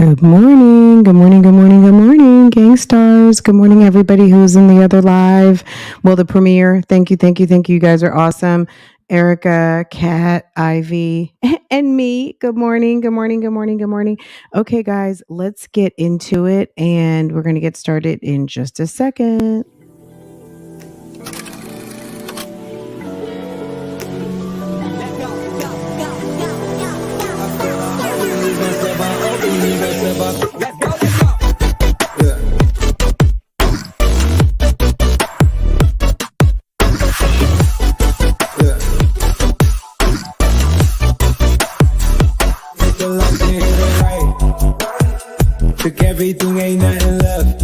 Good morning, good morning, good morning, good morning, gang stars. Good morning, everybody who's in the other live. Well, the premiere. Thank you, thank you, thank you. You guys are awesome. Erica, Kat, Ivy, and me. Good morning, good morning, good morning, good morning. Okay, guys, let's get into it, and we're going to get started in just a second. Took everything, ain't nothing left.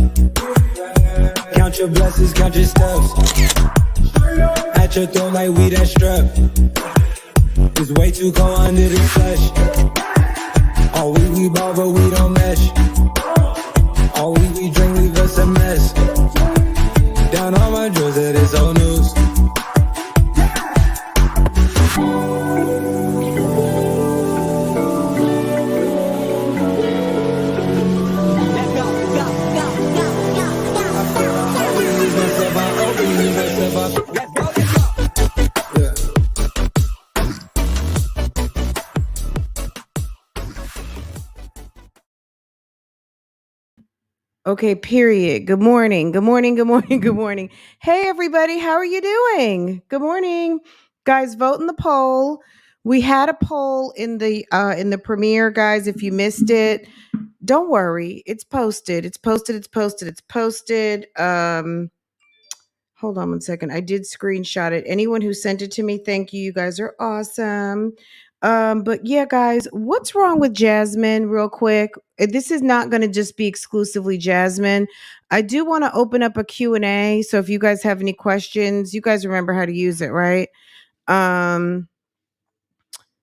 Count your blessings, count your steps. At your throat like we that strap. It's way too cold under the flesh. All we ball, but we don't mesh. All we drink, leave us a mess. Down all my drawers, that is old news. Okay, period. Good morning. Good morning. Good morning. Good morning. Hey, everybody. How are you doing? Good morning. Guys, vote in the poll. We had a poll in the premiere, guys. If you missed it, don't worry. It's posted. It's posted. It's posted. It's posted. Hold on one second. I did screenshot it. Anyone who sent it to me, thank you. You guys are awesome. But yeah, guys, what's wrong with Jasmine, real quick? This is not going to just be exclusively Jasmine. I do want to open up a Q&A. So if you guys have any questions, you guys remember how to use it, right?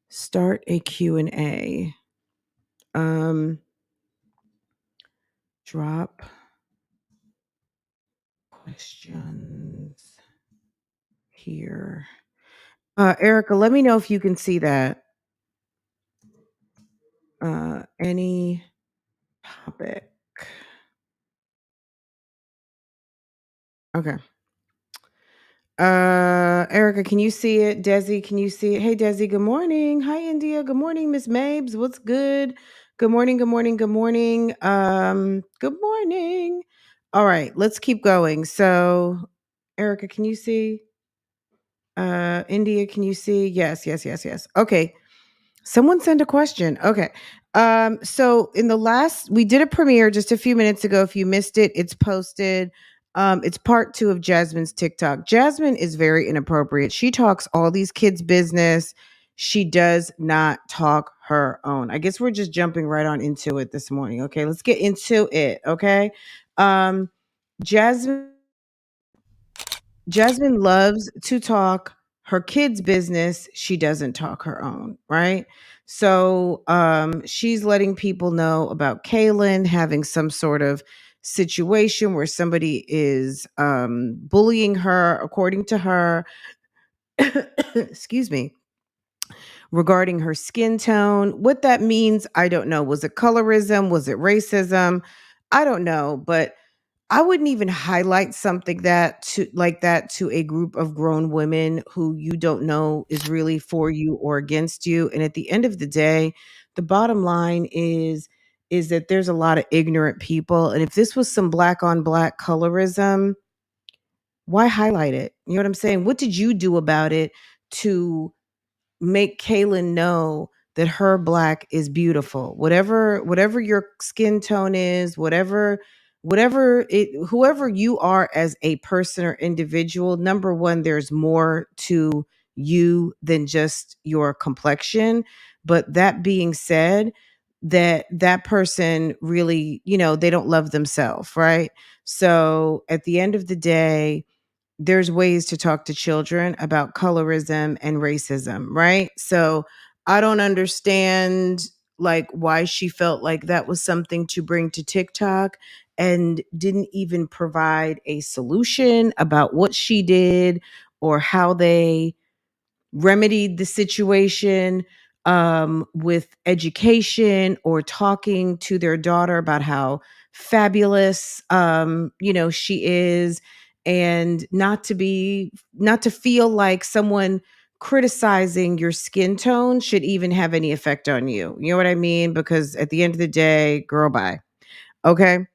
Start a Q&A. Drop questions here. Erica, let me know if you can see that. Any topic. Okay. Erica, can you see it? Desi, can you see it? Hey, Desi, good morning. Hi, India. Good morning, Miss Mabes. What's good? Good morning, good morning, good morning. Good morning. All right, let's keep going. So, Erica, can you see? India, can you see? Yes, yes, yes, yes. Okay. Someone sent a question. Okay. So in the last, we did a premiere just a few minutes ago. If you missed it, it's posted. It's part 2 of Jasmine's TikTok. Jasmine is very inappropriate. She talks all these kids' business. She does not talk her own. I guess we're just jumping right on into it this morning. Okay, let's get into it. Okay. Um, Jasmine Jasmine loves to talk her kids' business. She doesn't talk her own, right? So she's letting people know about Kaylin having some sort of situation where somebody is bullying her, according to her, excuse me, regarding her skin tone. What that means, I don't know. Was it colorism? Was it racism? I don't know, but I wouldn't even highlight something that to a group of grown women who you don't know is really for you or against you. And at the end of the day, the bottom line is that there's a lot of ignorant people. And if this was some black on black colorism, why highlight it? You know what I'm saying? What did you do about it to make Kaylin know that her black is beautiful? Whatever your skin tone is, whoever you are as a person or individual, number one, there's more to you than just your complexion. But that being said, that person really, they don't love themselves, right? So at the end of the day, there's ways to talk to children about colorism and racism, right? So I don't understand like why she felt like that was something to bring to TikTok and didn't even provide a solution about what she did or how they remedied the situation. with education or talking to their daughter about how fabulous, she is, and not to feel like someone criticizing your skin tone should even have any effect on you. You know what I mean? Because at the end of the day, girl, bye. Okay.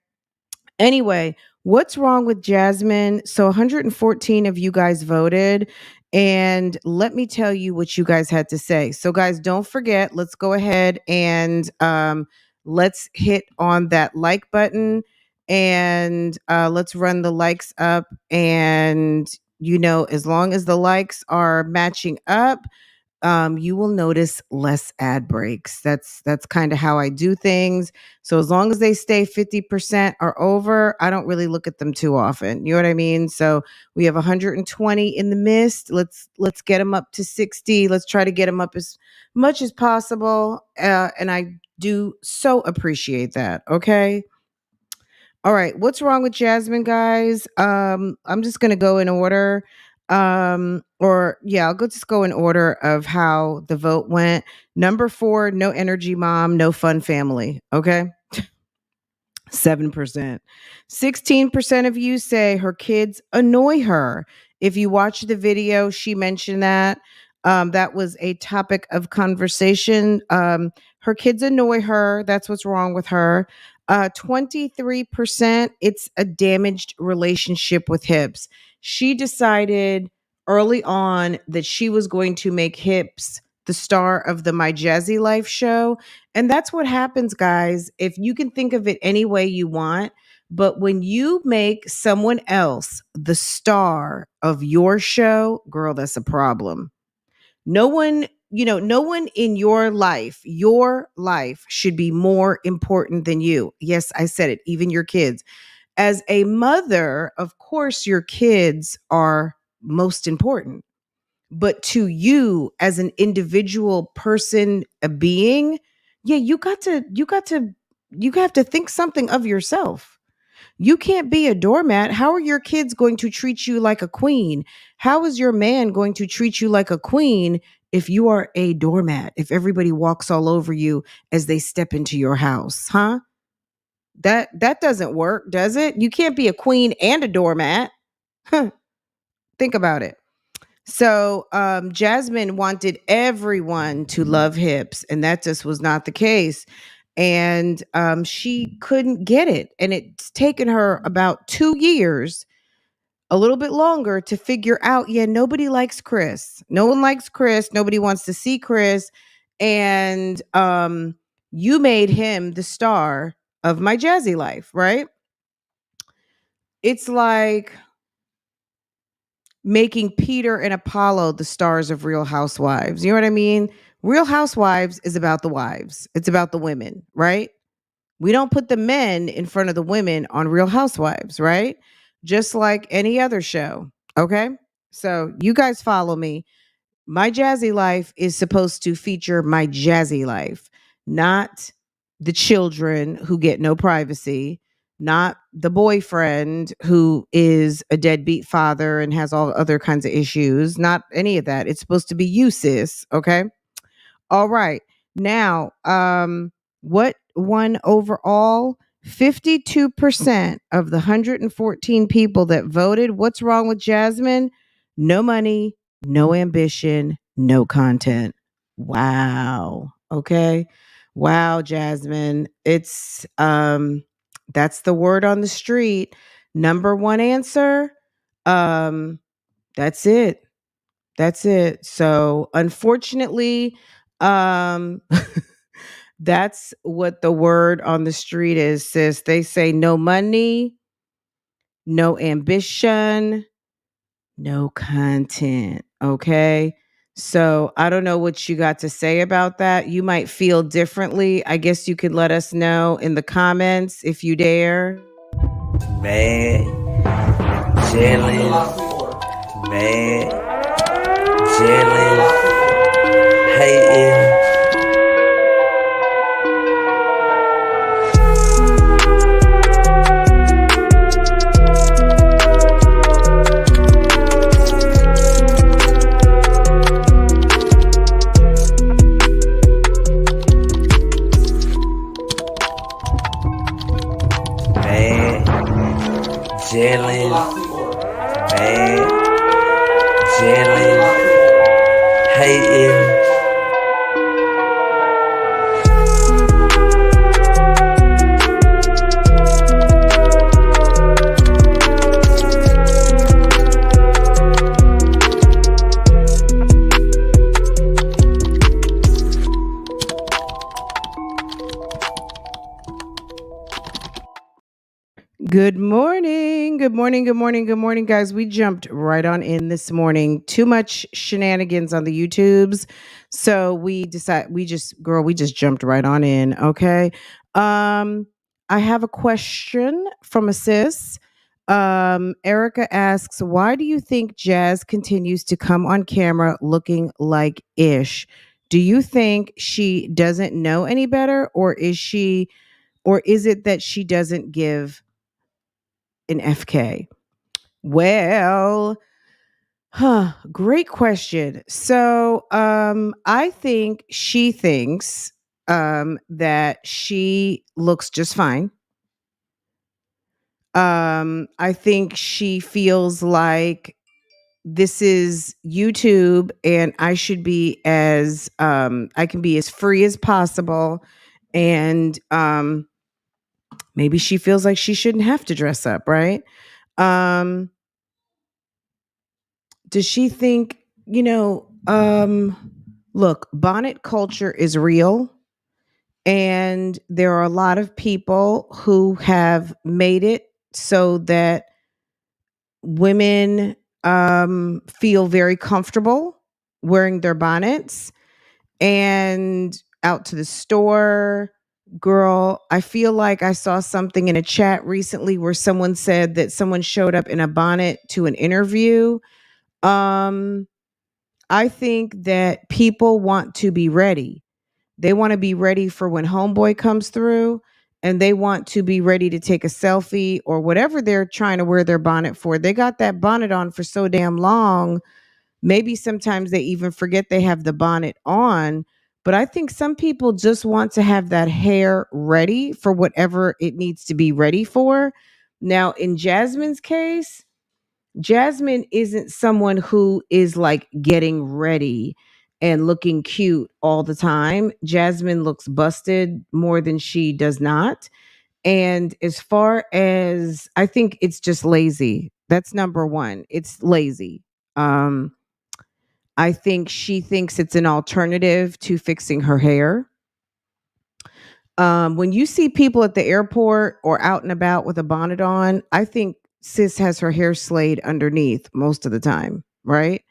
Anyway, what's wrong with Jasmine? So 114 of you guys voted. And let me tell you what you guys had to say. So, guys, don't forget, let's go ahead and let's hit on that like button, and let's run the likes up. And, as long as the likes are matching up, you will notice less ad breaks. That's kind of how I do things. So as long as they stay 50% or over, I don't really look at them too often. You know what I mean? So we have 120 in the mist. Let's get them up to 60. Let's try to get them up as much as possible. And I do so appreciate that. Okay. All right. What's wrong with Jasmine, guys? I'm just gonna go in order. Just go in order of how the vote went. Number 4, no energy mom, no fun family. Okay. 7%. 16% of you say her kids annoy her. If you watch the video, she mentioned that. That was a topic of conversation. Her kids annoy her. That's what's wrong with her. 23%, it's a damaged relationship with hips. She decided early on that she was going to make hips the star of the MyJazzyLife show. And that's what happens, guys. If you can think of it any way you want, but when you make someone else the star of your show, girl, that's a problem. No one in your life should be more important than you. Yes, I said it, even your kids. As a mother, of course, your kids are most important. But to you as an individual person, a being, yeah, you have to think something of yourself. You can't be a doormat. How are your kids going to treat you like a queen? How is your man going to treat you like a queen if you are a doormat? If everybody walks all over you as they step into your house, huh? That doesn't work, does it? You can't be a queen and a doormat. Huh. Think about it. So Jasmine wanted everyone to love hips, and that just was not the case. And she couldn't get it. And it's taken her about 2 years, a little bit longer, to figure out, nobody likes Chris. No one likes Chris. Nobody wants to see Chris. And you made him the star of MyJazzyLife, right? It's like making Peter and Apollo the stars of Real Housewives. You know what I mean? Real Housewives is about the wives. It's about the women, right? We don't put the men in front of the women on Real Housewives, right? Just like any other show. Okay? So you guys follow me. MyJazzyLife is supposed to feature MyJazzyLife, not the children who get no privacy, not the boyfriend who is a deadbeat father and has all other kinds of issues, not any of that. It's supposed to be you, sis. Okay. All right. Now, what won overall? 52% of the 114 people that voted. What's wrong with Jasmine? No money, no ambition, no content. Wow. Okay. Wow, Jasmine. It's that's the word on the street. Number one answer. That's it. That's it. So unfortunately, that's what the word on the street is, sis. They say no money, no ambition, no content. Okay. So I don't know what you got to say about that. You might feel differently. I guess you could let us know in the comments if you dare. Mad, jealous, hating. Jealous, mad, jealous, hating. Good morning. Good morning. Good morning. Good morning, guys. We jumped right on in this morning. Too much shenanigans on the YouTubes. So we just jumped right on in. Okay. I have a question from a sis. Erica asks, why do you think Jazz continues to come on camera looking like Ish? Do you think she doesn't know any better, or is it that she doesn't give an FK? Well, great question. So, I think she thinks that she looks just fine. I think she feels like this is YouTube and I can be as free as possible, and maybe she feels like she shouldn't have to dress up, right? Um Does she think, look, bonnet culture is real, and there are a lot of people who have made it so that women feel very comfortable wearing their bonnets and out to the store. Girl, I feel like I saw something in a chat recently where someone said that someone showed up in a bonnet to an interview. Um I think that people want to be ready. They want to be ready for when homeboy comes through, and they want to be ready to take a selfie or whatever they're trying to wear their bonnet for. They got that bonnet on for so damn long. Maybe sometimes they even forget they have the bonnet on. But I think some people just want to have that hair ready for whatever it needs to be ready for. Now, in Jasmine's case, Jasmine isn't someone who is like getting ready and looking cute all the time. Jasmine looks busted more than she does not. And as far as, I think it's just lazy. That's number one. It's lazy. Um, I think she thinks it's an alternative to fixing her hair. When you see people at the airport or out and about with a bonnet on, I think sis has her hair slayed underneath most of the time, right?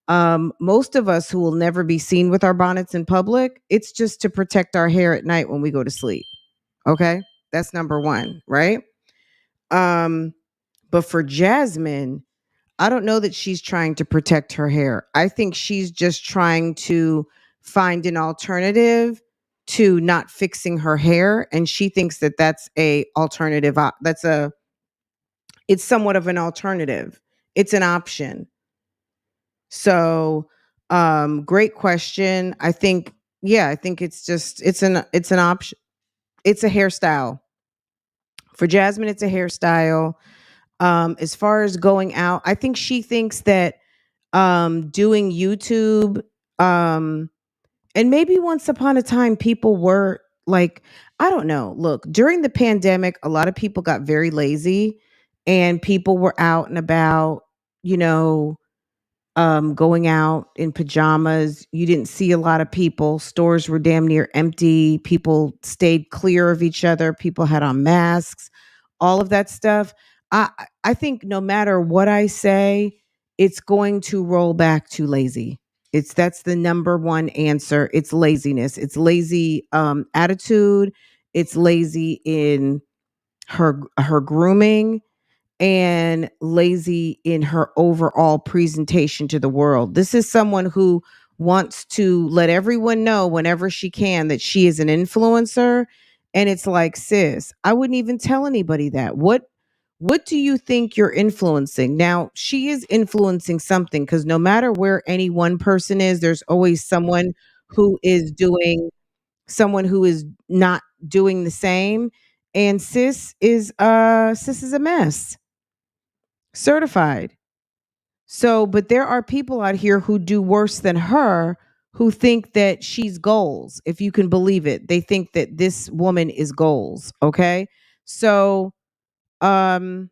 Most of us who will never be seen with our bonnets in public, it's just to protect our hair at night when we go to sleep. Okay? That's number one, right? Um, but for Jasmine, I don't know that she's trying to protect her hair. I think she's just trying to find an alternative to not fixing her hair, and she thinks that that's a alternative it's somewhat of an alternative. It's an option. So, great question. I think it's an option. It's a hairstyle. For Jasmine, it's a hairstyle. As far as going out, I think she thinks that doing YouTube, um and maybe once upon a time people were like, I don't know. Look, during the pandemic, a lot of people got very lazy and people were out and about, you know, going out in pajamas. You didn't see a lot of people. Stores were damn near empty. People stayed clear of each other. People had on masks, all of that stuff. I think no matter what I say, it's going to roll back to lazy. That's the number one answer. It's laziness. It's lazy attitude. It's lazy in her grooming, and lazy in her overall presentation to the world. This is someone who wants to let everyone know whenever she can that she is an influencer. And it's like, sis, I wouldn't even tell anybody that. What do you think you're influencing? Now, she is influencing something, because no matter where any one person is, there's always someone who is not doing the same. And sis is a mess. certified. So, but there are people out here who do worse than her who think that she's goals, if you can believe it. They think that this woman is goals, okay? So, um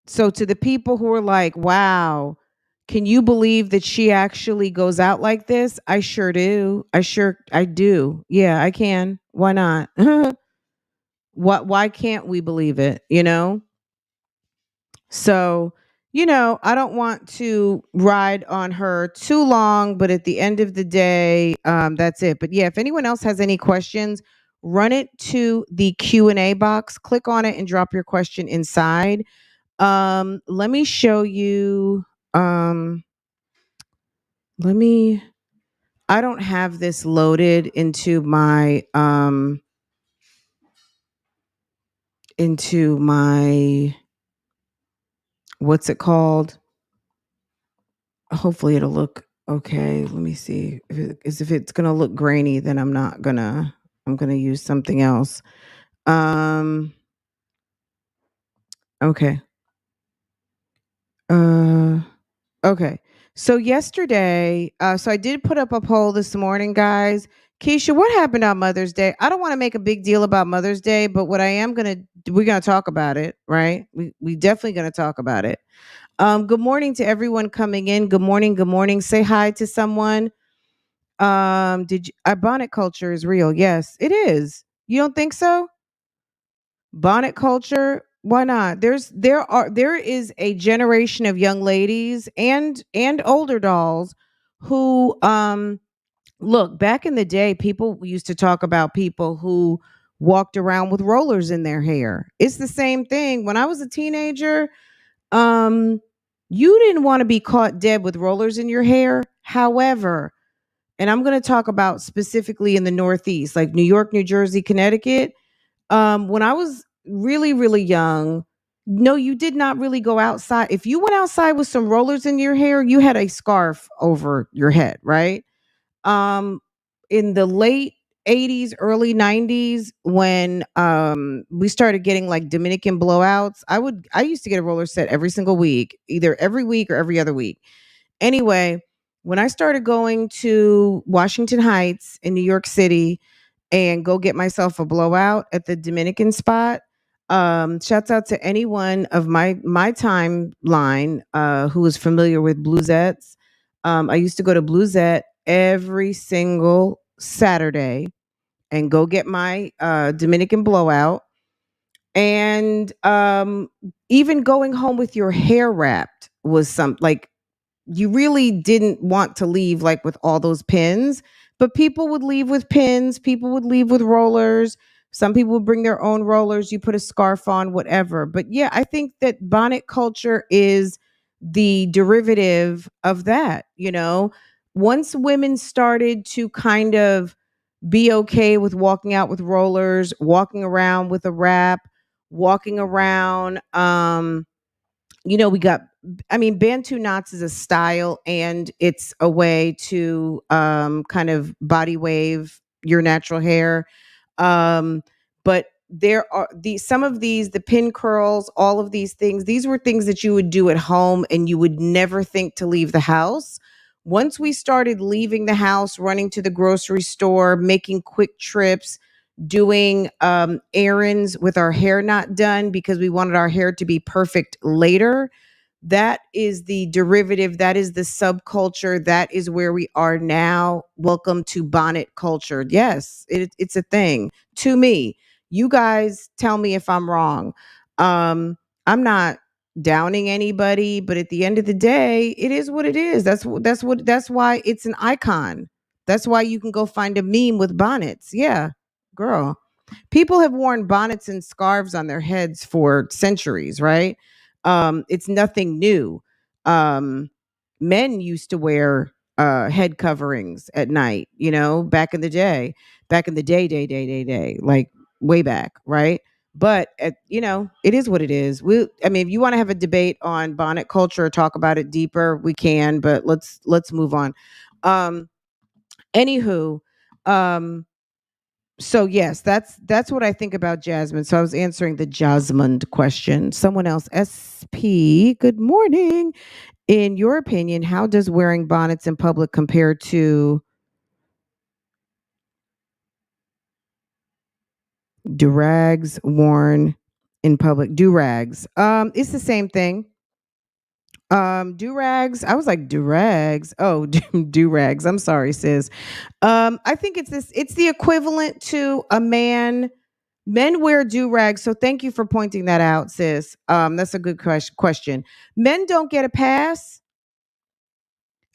so to the people who are like, "Wow, can you believe that she actually goes out like this?" I sure do. I do. Yeah, I can. Why not? Why can't we believe it, you know? So, I don't want to ride on her too long, but at the end of the day, that's it. But yeah, if anyone else has any questions, run it to the Q&A box, click on it and drop your question inside. Let me show you, um, let me, I don't have this loaded into my, what's it called? Hopefully it'll look okay. Let me see. If it's gonna look grainy, then I'm gonna use something else. Um okay. Uh okay. So yesterday, so I did put up a poll this morning, guys. Keisha, what happened on Mother's Day? I don't want to make a big deal about Mother's Day, but what I am gonna we're gonna talk about it, right? We definitely gonna talk about it. Good morning to everyone coming in. Good morning, good morning. Say hi to someone. Did you, bonnet culture is real? Yes, it is. You don't think so? Bonnet culture? Why not? There is a generation of young ladies and older dolls who look, back in the day, people used to talk about people who walked around with rollers in their hair. It's the same thing. When I was a teenager, um, you didn't want to be caught dead with rollers in your hair. However, and I'm going to talk about specifically in the Northeast, like New York, New Jersey, Connecticut. When I was really, really young, no, you did not really go outside. If you went outside with some rollers in your hair, you had a scarf over your head, right? Um, in the late 80s, early 90s, when we started getting like Dominican blowouts, I used to get a roller set every single week, either every week or every other week. Anyway, when I started going to Washington Heights in New York City and go get myself a blowout at the Dominican spot, shouts out to anyone of my timeline who is familiar with Bluezettes. I used to go to Bluezette every single Saturday and go get my Dominican blowout. And even going home with your hair wrapped was some like you really didn't want to leave like with all those pins, but people would leave with pins, people would leave with rollers. Some people would bring their own rollers, you put a scarf on, whatever. But yeah, I think that bonnet culture is the derivative of that, you know. Once women started to kind of be okay with walking out with rollers, walking around with a wrap, walking around we got I mean, Bantu knots is a style and it's a way to kind of body wave your natural hair. But there are some of these, the pin curls, all of these things, these were things that you would do at home and you would never think to leave the house. Once we started leaving the house, running to the grocery store, making quick trips, doing errands with our hair not done because we wanted our hair to be perfect later, that is the derivative, that is the subculture, that is where we are now. Welcome to bonnet culture. Yes, it's a thing to me. You guys tell me if I'm wrong. I'm not downing anybody, but at the end of the day, it is what it is. That's why it's an icon. That's why you can go find a meme with bonnets. Yeah, girl. People have worn bonnets and scarves on their heads for centuries, right? It's nothing new. Um, Men used to wear head coverings at night, back in the day, day, like way back, right? But it is what it is. I mean, if you want to have a debate on bonnet culture or talk about it deeper, we can. But let's move on. Um, Anywho, um, So yes, that's what I think about Jasmine. So I was answering the Jasmine question. Someone else, SP. Good morning. In your opinion, how does wearing bonnets in public compare to durags worn in public? Durags. It's the same thing. Durags. I was like durags. Oh, durags. I'm sorry, sis. I think it's the equivalent to a man. Men wear do-rags, so thank you for pointing that out, sis. That's a good question. Men don't get a pass.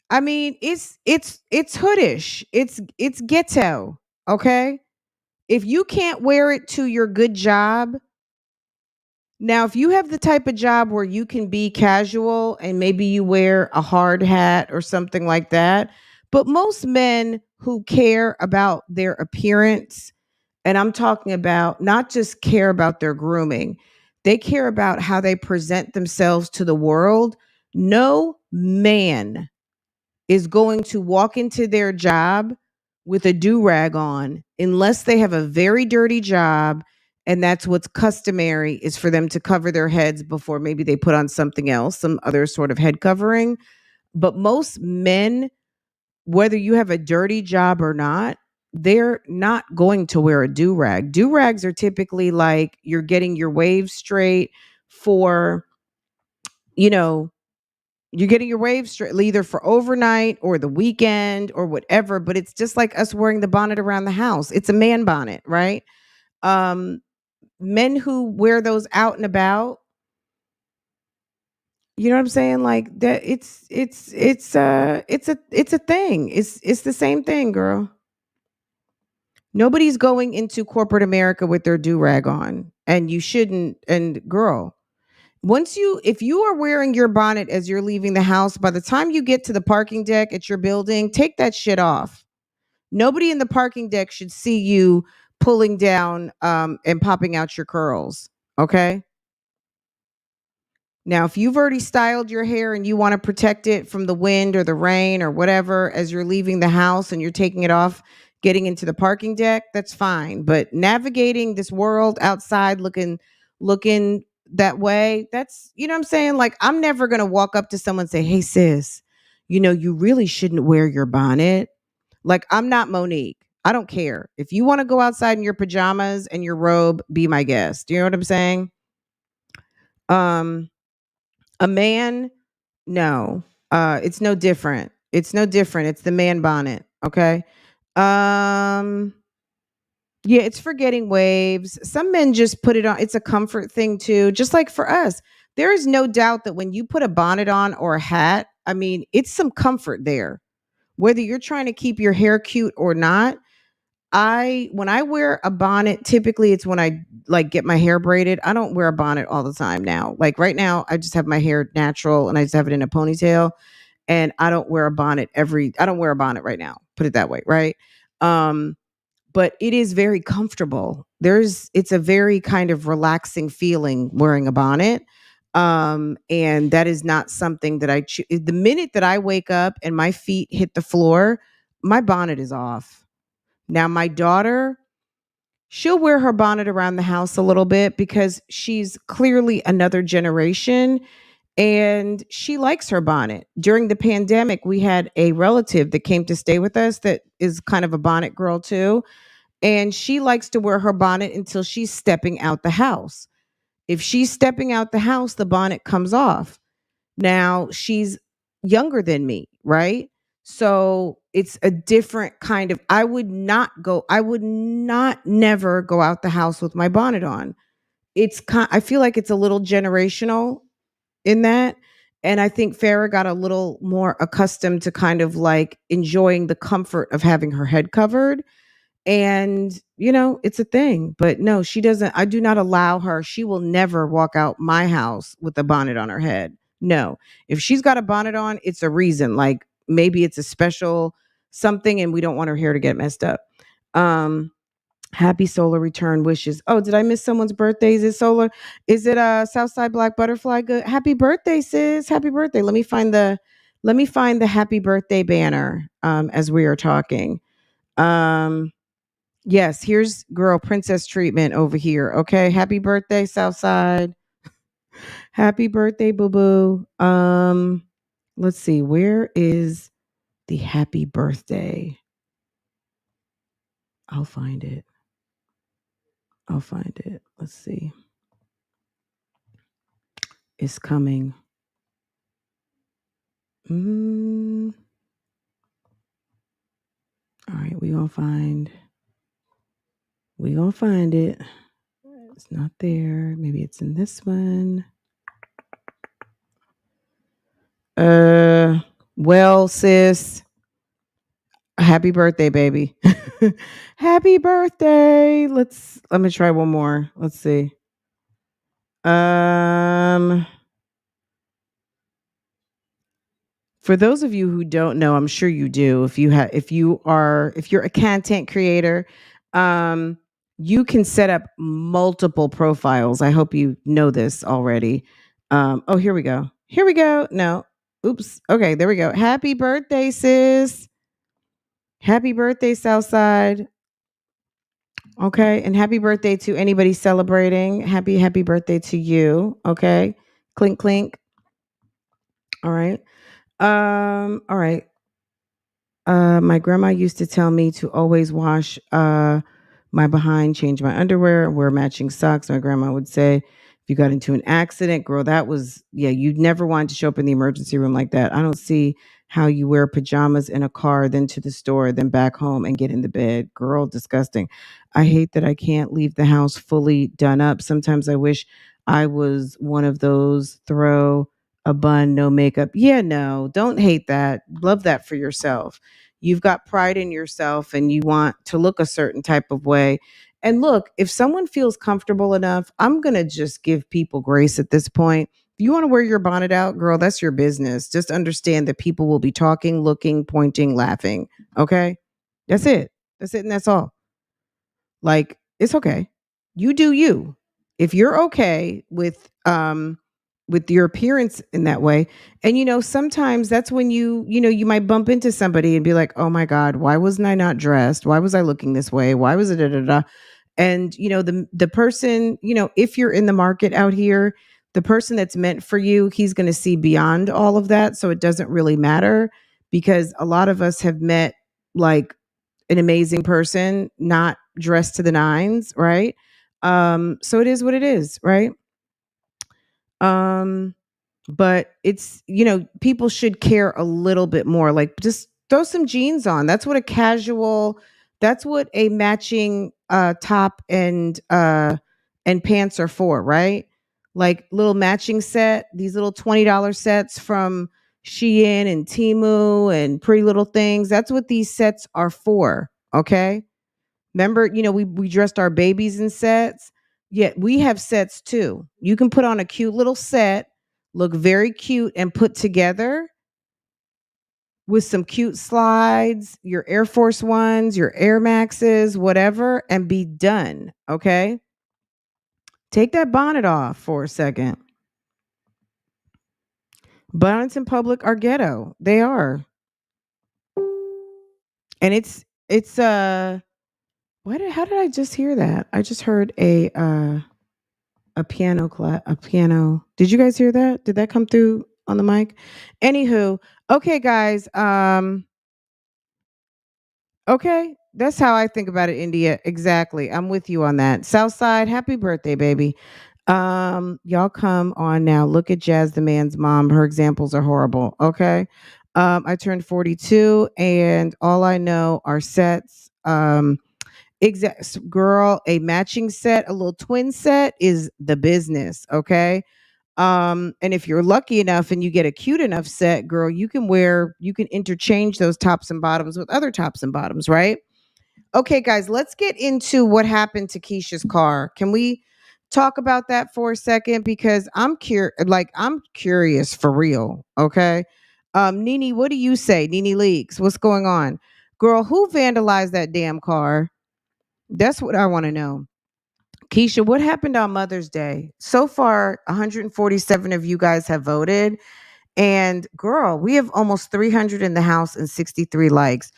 I mean, it's hoodish. It's ghetto. Okay. If you can't wear it to your good job, now if you have the type of job where you can be casual and maybe you wear a hard hat or something like that, but most men who care about their appearance, and I'm talking about not just care about their grooming, they care about how they present themselves to the world. No man is going to walk into their job with a do-rag on unless they have a very dirty job and that's what's customary is for them to cover their heads before maybe they put on something else, some other sort of head covering. But most men, whether you have a dirty job or not, they're not going to wear a do-rag. Do-rags are typically like you're getting your waves straight for, you know, you're getting your waves straight either for overnight or the weekend or whatever, but it's just like us wearing the bonnet around the house. It's a man bonnet, right? Um, Men who wear those out and about, you know what I'm saying? Like that it's a thing. It's the same thing, girl. Nobody's going into corporate America with their do-rag on, and you shouldn't. And girl, if you are wearing your bonnet as you're leaving the house, by the time you get to the parking deck at your building, take that shit off. Nobody in the parking deck should see you pulling down and popping out your curls. Okay. Now, if you've already styled your hair and you want to protect it from the wind or the rain or whatever as you're leaving the house and you're taking it off, getting into the parking deck, that's fine. But navigating this world outside looking that way, that's, you know what I'm saying? Like, I'm never going to walk up to someone and say, "Hey sis, you really shouldn't wear your bonnet." Like, I'm not Monique. I don't care. If you want to go outside in your pajamas and your robe, be my guest. You know what I'm saying? Um a man, no. It's no different. It's no different. It's the man bonnet, okay? Um, yeah, it's for getting waves. Some men just put it on. It's a comfort thing too, just like for us. There is no doubt that when you put a bonnet on or a hat, I mean, it's some comfort there. Whether you're trying to keep your hair cute or not, when I wear a bonnet, typically it's when I like get my hair braided. I don't wear a bonnet all the time now. Like right now, I just have my hair natural and I just have it in a ponytail, and I don't wear a bonnet right now. Put it that way, right? Um but it is very comfortable. It's a very kind of relaxing feeling wearing a bonnet. And that is not something that I choose. The minute that I wake up and my feet hit the floor, my bonnet is off. Now, my daughter, she'll wear her bonnet around the house a little bit because she's clearly another generation and she likes her bonnet. During the pandemic, we had a relative that came to stay with us that is kind of a bonnet girl too. And she likes to wear her bonnet until she's stepping out the house. If she's stepping out the house, the bonnet comes off. Now she's younger than me, right? So it's a different kind of I would not never go out the house with my bonnet on. I feel like it's a little generational in that. And I think Farrah got a little more accustomed to kind of like enjoying the comfort of having her head covered. And, it's a thing. But no, she doesn't. I do not allow her. She will never walk out my house with a bonnet on her head. No. If she's got a bonnet on, it's a reason. Like maybe it's a special something and we don't want her hair to get messed up. Um, Happy solar return wishes. Oh, did I miss someone's birthday? Is it solar? Is it Southside Black Butterfly? Good. Happy birthday, sis. Happy birthday. Let me find the happy birthday banner as we are talking. Um Yes, here's girl princess treatment over here. Okay. Happy birthday, Southside. Happy birthday, boo boo. Let's see. Where is the happy birthday? I'll find it. Let's see. It's coming. All right, we gonna find it. It's not there. Maybe it's in this one. Well, sis, happy birthday, baby. Happy birthday. Let me try one more. Let's see. For those of you who don't know, I'm sure you do. If you're a content creator, you can set up multiple profiles. I hope you know this already. Oh, here we go. No. Oops. Okay, there we go. Happy birthday, sis. Happy birthday, Southside. Okay, and happy birthday to anybody celebrating. Happy birthday to you. Okay. Clink clink. All right. All right. My grandma used to tell me to always wash my behind, change my underwear, wear matching socks. My grandma would say, if you got into an accident, girl, you'd never want to show up in the emergency room like that. I don't see how you wear pajamas in a car, then to the store, then back home and get into bed. Girl, disgusting. I hate that I can't leave the house fully done up. Sometimes I wish I was one of those throw a bun, no makeup. Yeah, no, don't hate that. Love that for yourself. You've got pride in yourself and you want to look a certain type of way. And look, if someone feels comfortable enough, I'm going to just give people grace at this point. If you want to wear your bonnet out, girl, that's your business. Just understand that people will be talking, looking, pointing, laughing. Okay? That's it. That's it. And that's all. Like, it's okay. You do you. If you're okay with your appearance in that way. And sometimes that's when you might bump into somebody and be like, "Oh my god, why wasn't I not dressed? Why was I looking this way? Why was it da da da?" And the person, if you're in the market out here, the person that's meant for you, he's going to see beyond all of that, so it doesn't really matter because a lot of us have met like an amazing person, not dressed to the nines, right? So it is what it is, right? Um, but it's, people should care a little bit more. Like just throw some jeans on. That's what a matching top and pants are for, right? Like little matching set, these little $20 sets from Shein and Temu and Pretty Little Things. That's what these sets are for. Okay. Remember, we dressed our babies in sets. Yeah, we have sets too. You can put on a cute little set, look very cute and put together with some cute slides, your Air Force Ones, your Air Maxes, whatever, and be done. Okay. Take that bonnet off for a second. Bonnets in public are ghetto. They are. And how did I just hear that? I just heard a piano. Did you guys hear that? Did that come through on the mic? Anywho, okay, guys. Okay, that's how I think about it, India. Exactly. I'm with you on that. Southside, happy birthday, baby. Y'all come on now. Look at Jazz the man's mom. Her examples are horrible. Okay. I turned 42 and all I know are sets. Girl, a matching set, a little twin set is the business. Okay. And if you're lucky enough and you get a cute enough set, girl, you can interchange those tops and bottoms with other tops and bottoms, right? Okay, guys, let's get into what happened to Keisha's car. Can we talk about that for a second? Because I'm curious for real. Okay. Nene, what do you say? Nene Leaks, what's going on? Girl, who vandalized that damn car? That's what I want to know. Keisha, what happened on Mother's Day? So far, 147 of you guys have voted. And girl, we have almost 300 in the house and 63 likes.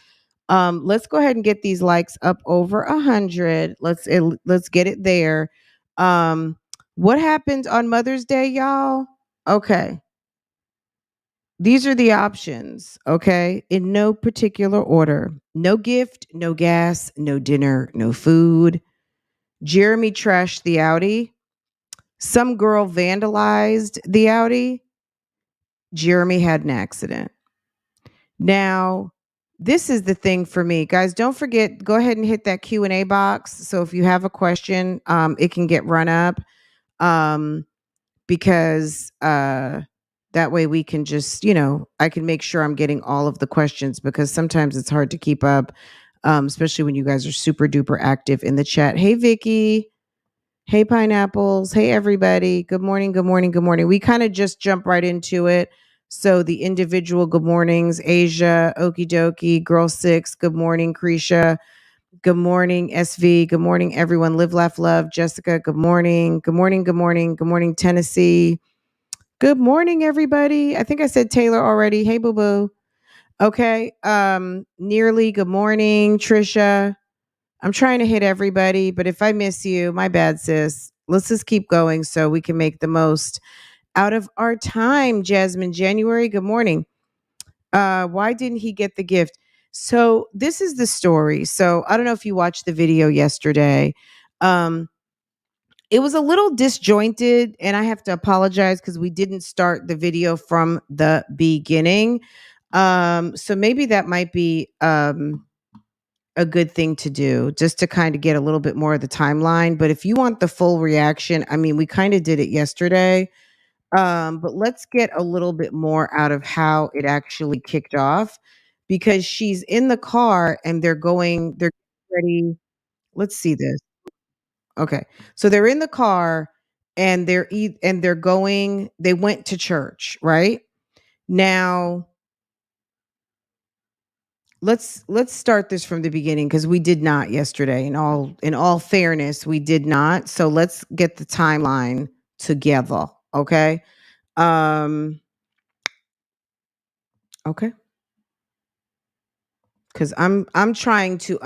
Let's go ahead and get these likes up over 100. Let's get it there. What happened on Mother's Day, y'all? Okay. These are the options, okay? In no particular order. No gift, no gas, no dinner, no food. Jeremy trashed the Audi. Some girl vandalized the Audi. Jeremy had an accident. Now, this is the thing for me. Guys, don't forget, go ahead and hit that Q&A box. So if you have a question, it can get run up. Because that way we can just, I can make sure I'm getting all of the questions, because sometimes it's hard to keep up, especially when you guys are super duper active in the chat. Hey, Vicky. Hey, Pineapples. Hey, everybody. Good morning. Good morning. Good morning. We kind of just jump right into it. So the individual good mornings, Asia, Okie dokie, Girl Six, good morning, Keesha. Good morning, SV. Good morning, everyone. Live, laugh, love. Jessica, good morning. Good morning, good morning. Good morning, Tennessee. Good morning, everybody. I think I said Taylor already. Hey, boo-boo. Okay. Nearly, good morning, Trisha. I'm trying to hit everybody, but if I miss you, my bad, sis. Let's just keep going so we can make the most out of our time. Jasmine, January, good morning. Why didn't he get the gift? So this is the story. So I don't know if you watched the video yesterday. It was a little disjointed, and I have to apologize because we didn't start the video from the beginning. So maybe that might be a good thing to do, just to kind of get a little bit more of the timeline. But if you want the full reaction, I mean, we kind of did it yesterday. But let's get a little bit more out of how it actually kicked off, because she's in the car and they're ready. Let's see this. Okay. So they're in the car and they went to church, right? Now, let's start this from the beginning, because we did not yesterday. In all fairness, we did not. So let's get the timeline together, okay? Okay. Cuz I'm trying to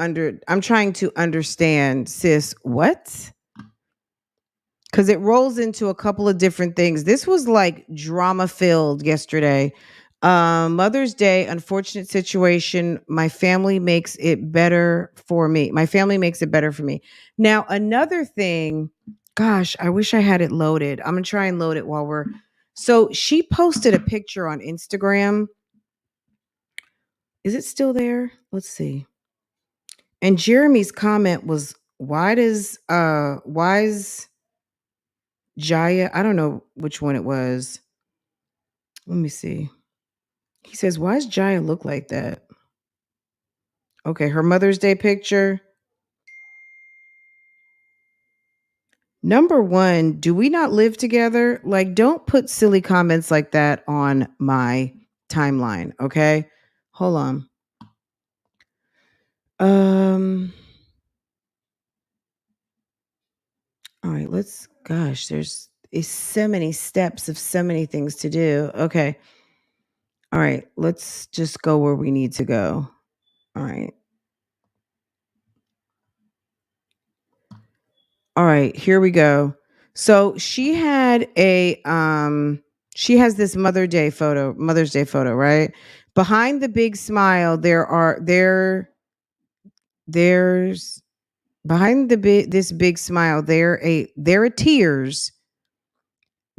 understand, sis, what? Cuz it rolls into a couple of different things. This was like drama filled yesterday. Mother's Day, unfortunate situation. My family makes it better for me. My family makes it better for me. Now, another thing, gosh, I wish I had it loaded. I'm going to try and load it while we're. So she posted a picture on Instagram. Is it still there? Let's see. And Jeremy's comment was, why is Jaya, I don't know which one it was. Let me see. He says, why does Jaya look like that? Okay, her Mother's Day picture. Number one, do we not live together? Like, don't put silly comments like that on my timeline, okay? Hold on. All right, there's so many steps of so many things to do. Okay. All right, let's just go where we need to go. All right. All right, here we go. So she has this Mother's Day photo, right? Behind the big smile, there's behind this big smile, there are tears.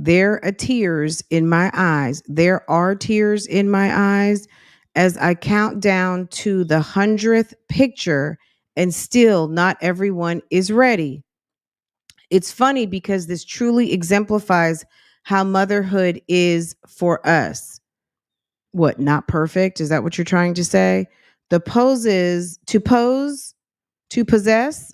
There are tears in my eyes. There are tears in my eyes as I count down to the 100th picture, and still not everyone is ready. It's funny because this truly exemplifies how motherhood is for us. What, not perfect? Is that what you're trying to say? The poses to possess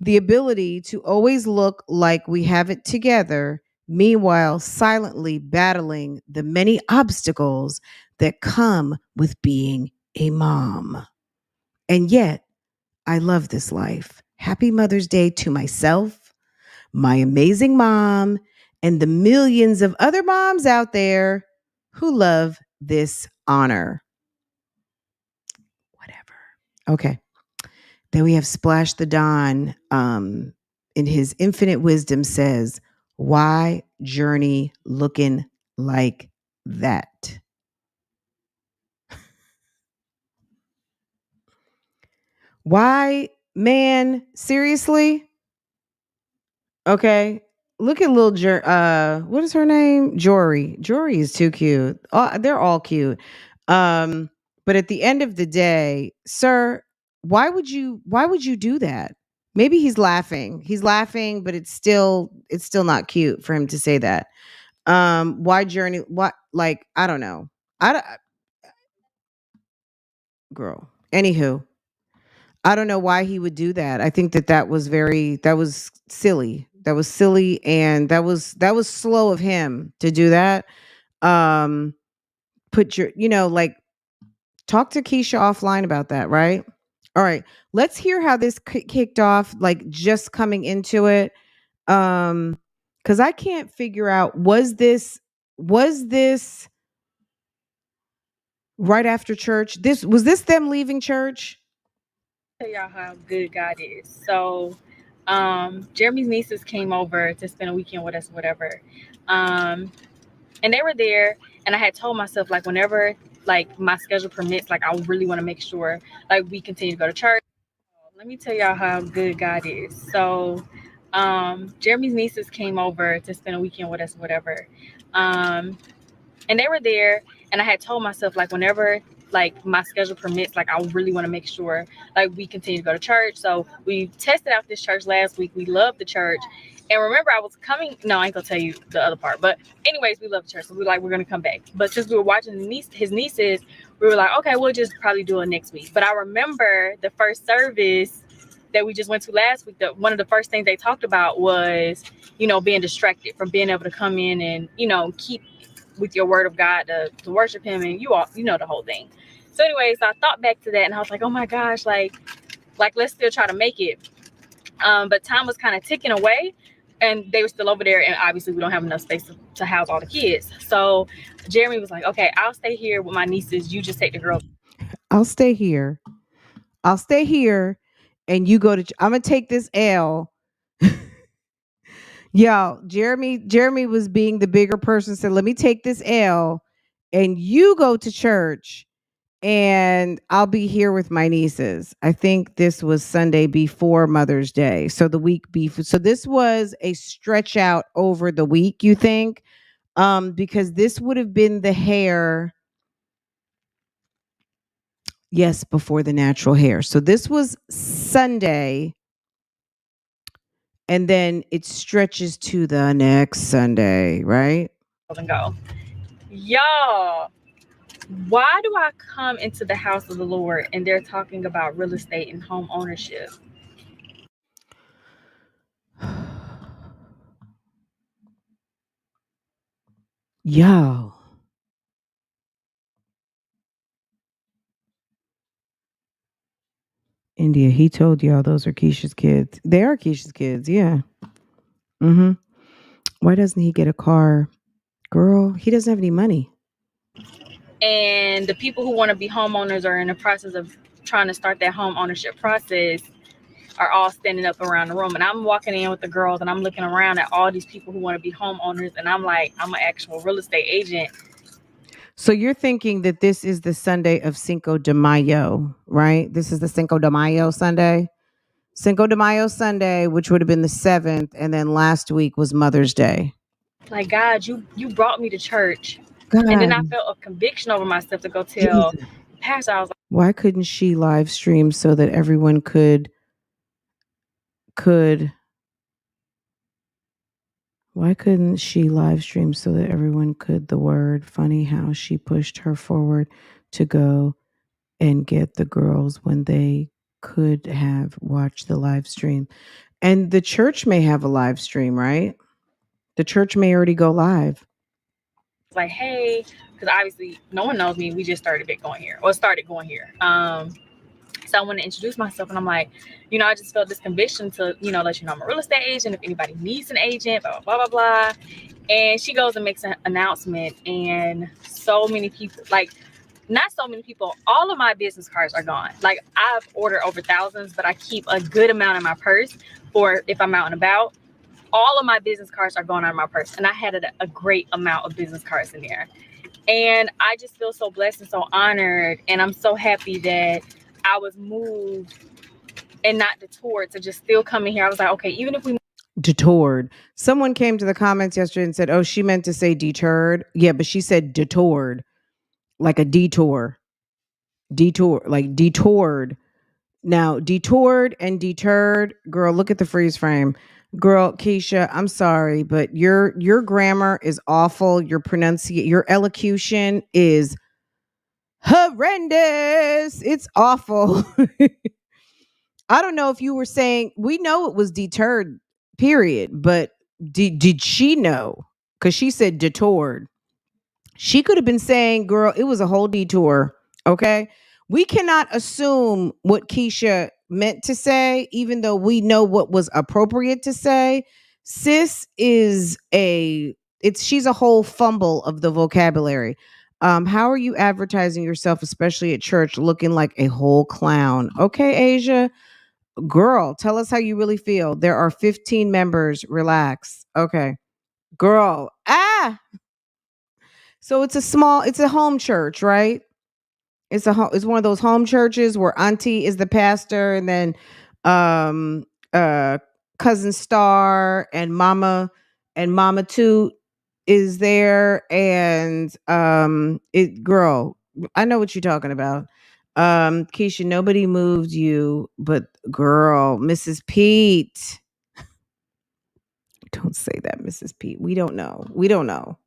the ability to always look like we have it together, meanwhile silently battling the many obstacles that come with being a mom. And yet, I love this life. Happy Mother's Day to myself, my amazing mom, and the millions of other moms out there who love this honor. Whatever. Okay. Then we have Splash the Don. In his infinite wisdom says, why Journey looking like that? Why, man, seriously? Okay. Look at little what is her name? Jory. Jory is too cute. They're all cute. But at the end of the day, sir, why would you do that? Maybe he's laughing. He's laughing, but it's still not cute for him to say that. Why Journey? What, like, I don't know. I don't, girl. Anywho, I don't know why he would do that. I think that was silly. That was silly, and that was slow of him to do that. Um put your, like, talk to Keisha offline about that, right? All right. Let's hear how this kicked off, like, just coming into it. Cuz I can't figure out, was this right after church? Was this them leaving church? Tell y'all how good God is. So, Jeremy's nieces came over to spend a weekend with us, whatever. And they were there, and I had told myself, like, whenever, like, my schedule permits, like, I really want to make sure, like, we continue to go to church. Let me tell y'all how good God is. So, Jeremy's nieces came over to spend a weekend with us, whatever. And they were there, and I had told myself, like, whenever, like, my schedule permits, like, I really want to make sure, like, we continue to go to church. So we tested out this church last week. We loved the church. And remember, I was coming, no, I ain't gonna tell you the other part, but anyways, we loved the church. So we were like, we're gonna come back. But since we were watching his nieces, we were like, okay, we'll just probably do it next week. But I remember the first service that we just went to last week, one of the first things they talked about was, being distracted from being able to come in and, keep with your word of God to worship him, and you know the whole thing. So anyways, I thought back to that, and I was like, oh my gosh, like let's still try to make it. But time was kind of ticking away, and they were still over there, and obviously we don't have enough space to house all the kids. So Jeremy was like, okay, I'll stay here with my nieces, you just take the girls. I'll stay here. And you go to I'm gonna take this L. Yo, Jeremy was being the bigger person, said, let me take this L and you go to church and I'll be here with my nieces. I think this was Sunday before Mother's Day. So the week before. So this was a stretch out over the week, you think? Because this would have been the hair. Yes, before the natural hair. So this was Sunday. And then it stretches to the next Sunday, right? And go, y'all, why do I come into the house of the Lord and they're talking about real estate and home ownership? Yo. India, he told y'all those are Keisha's kids. They are Keisha's kids, yeah. Mm-hmm. Why doesn't he get a car? Girl, he doesn't have any money. And the people who want to be homeowners are in the process of trying to start that home ownership process are all standing up around the room. And I'm walking in with the girls and I'm looking around at all these people who want to be homeowners. And I'm like, I'm an actual real estate agent. So you're thinking that this is the Sunday of Cinco de Mayo, right? This is the Cinco de Mayo Sunday. Cinco de Mayo Sunday, which would have been the 7th. And then last week was Mother's Day. Like, God, you brought me to church. God. And then I felt a conviction over myself to go tell the pastor. I was like, why couldn't she live stream so that everyone could why couldn't she live stream so that everyone could the word? Funny how she pushed her forward to go and get the girls when they could have watched the live stream. And the church may have a live stream, right? The church may already go live. Like, hey, because obviously no one knows me. We just started going here. So I want to introduce myself, and I'm like, I just felt this conviction to, let you know I'm a real estate agent. If anybody needs an agent, blah, blah, blah, blah. And she goes and makes an announcement, and so many people, like, not so many people, all of my business cards are gone. Like, I've ordered over thousands, but I keep a good amount in my purse for if I'm out and about. All of my business cards are going out of my purse, and I had a great amount of business cards in there. And I just feel so blessed and so honored, and I'm so happy that I was moved and not detoured to just still come in here. I was like, okay, even if we Detoured. Someone came to the comments yesterday and said, oh, she meant to say deterred. Yeah, but she said detoured, like a detour. Detour, like detoured. Now, detoured and deterred, girl, look at the freeze frame. Girl, Keisha, I'm sorry, but your grammar is awful. Your elocution is horrendous. It's awful. I don't know if you were saying, we know it was deterred, period, but did she know? Because she said detoured. She could have been saying, girl, it was a whole detour. Okay. We cannot assume what Keisha meant to say, even though we know what was appropriate to say. Sis is she's a whole fumble of the vocabulary. How are you advertising yourself, especially at church, looking like a whole clown? Okay, Asia. Girl, tell us how you really feel. There are 15 members. Relax. Okay. Girl. Ah. So it's a home church, right? It's one of those home churches where auntie is the pastor, and then um uh cousin Star and mama too is there, and it girl, I know what you're talking about. Keisha, nobody moved you, but girl, Mrs. Pete. Don't say that, Mrs. Pete. We don't know. We don't know.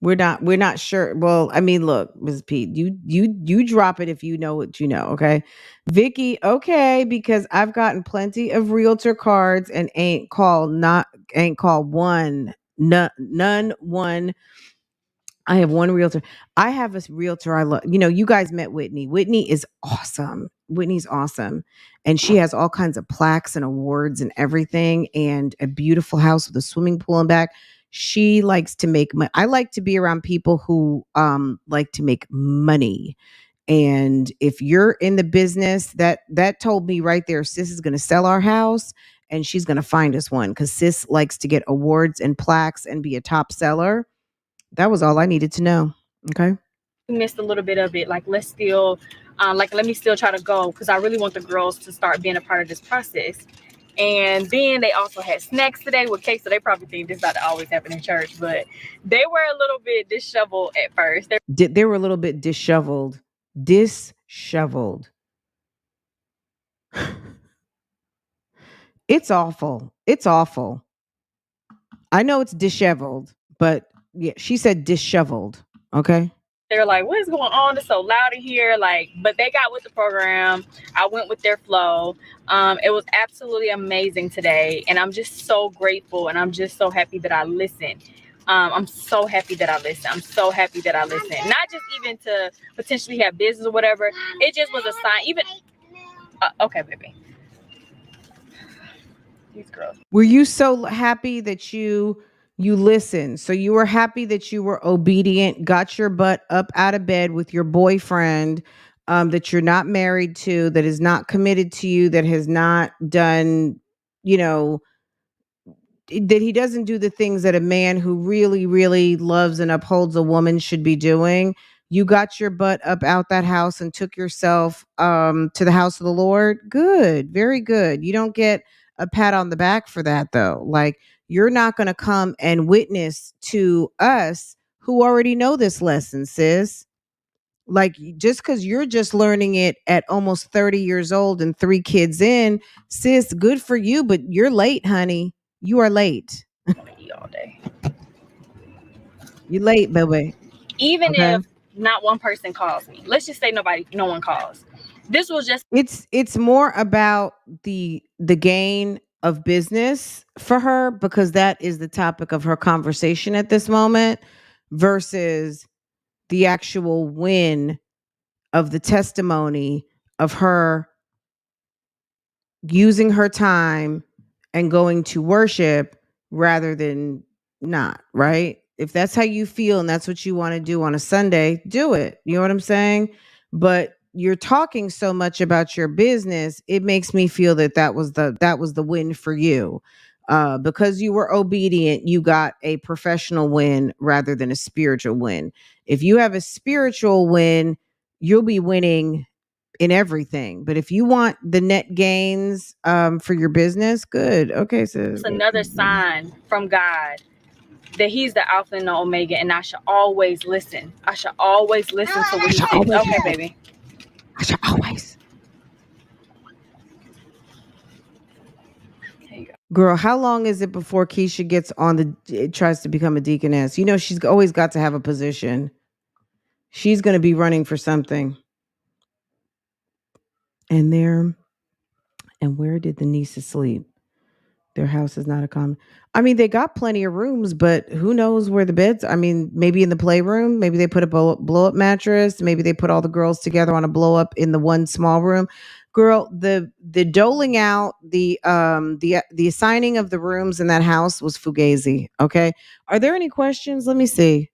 We're not sure. Well, I mean, look, Ms. Pete, you drop it if you know what you know, okay? Vicky, okay, because I've gotten plenty of realtor cards and ain't called one, none one. I have one realtor. I have a realtor I love. You know, you guys met Whitney. Whitney is awesome. Whitney's awesome. And she has all kinds of plaques and awards and everything, and a beautiful house with a swimming pool in back. She likes to make money. I like to be around people who like to make money. And if you're in the business, that told me right there, sis is going to sell our house and she's going to find us one, because sis likes to get awards and plaques and be a top seller. That was all I needed to know. Okay. missed a little bit of it, like, let's still let me still try to go, because I really want the girls to start being a part of this process. And then they also had snacks today with cake, so they probably think this about to always happen in church, but they were a little bit disheveled at first. They were a little bit disheveled. Disheveled. It's awful. It's awful. I know it's disheveled, but yeah, she said disheveled. Okay. They're like, what is going on? It's so loud in here. Like, but they got with the program. I went with their flow. It was absolutely amazing today. And I'm just so grateful. And I'm just so happy that I listened. I'm so happy that I listened. I'm so happy that I listened. Not just even to potentially have business or whatever. It just was a sign. Even, okay, baby. These girls. Were you so happy that you listened? So you were happy that you were obedient, got your butt up out of bed with your boyfriend, that you're not married to, that is not committed to you, that has not done, you know, that he doesn't do the things that a man who really, really loves and upholds a woman should be doing. You got your butt up out that house and took yourself to the house of the Lord. Good, very good. You don't get a pat on the back for that though. Like, you're not going to come and witness to us who already know this lesson, sis. Like, just because you're just learning it at almost 30 years old and 3 kids in, sis, good for you, but you're late, honey. You are late. I'm gonna eat all day. You're late, baby. Even Okay. if not one person calls me, let's just say no one calls. This was just, It's more about the gain of business for her, because that is the topic of her conversation at this moment, versus the actual win of the testimony of her using her time and going to worship rather than not, right? If that's how you feel and that's what you want to do on a Sunday, do it. You know what I'm saying? But you're talking so much about your business, it makes me feel that that was the win for you. Because you were obedient, you got a professional win rather than a spiritual win. If you have a spiritual win, you'll be winning in everything. But if you want the net gains for your business, good. Okay, so it's another sign from God that He's the Alpha and the Omega, and I should always listen. I should always listen to what He says. Okay, baby. I should always. Girl, how long is it before Keisha gets on tries to become a deaconess? You know, she's always got to have a position. She's going to be running for something. And where did the nieces sleep? Their house is not a common. I mean, they got plenty of rooms, but who knows where the beds? I mean, maybe in the playroom. Maybe they put a blow up mattress. Maybe they put all the girls together on a blow up in the one small room. Girl, the doling out the assigning of the rooms in that house was fugazi. Okay, are there any questions? Let me see.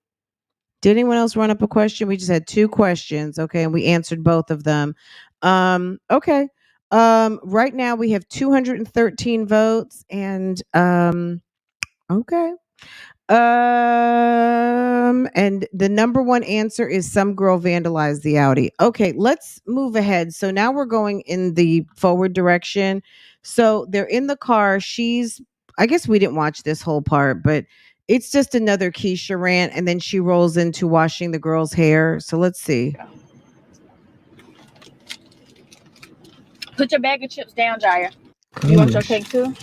Did anyone else run up a question? We just had 2 questions, okay, and we answered both of them. Okay. Right now we have 213 votes and okay. And the number one answer is some girl vandalized the Audi. Okay, let's move ahead. So now we're going in the forward direction. So they're in the car. I guess we didn't watch this whole part, but it's just another Keisha rant, and then she rolls into washing the girl's hair. So let's see. Put your bag of chips down, Jaya. You want your cake too?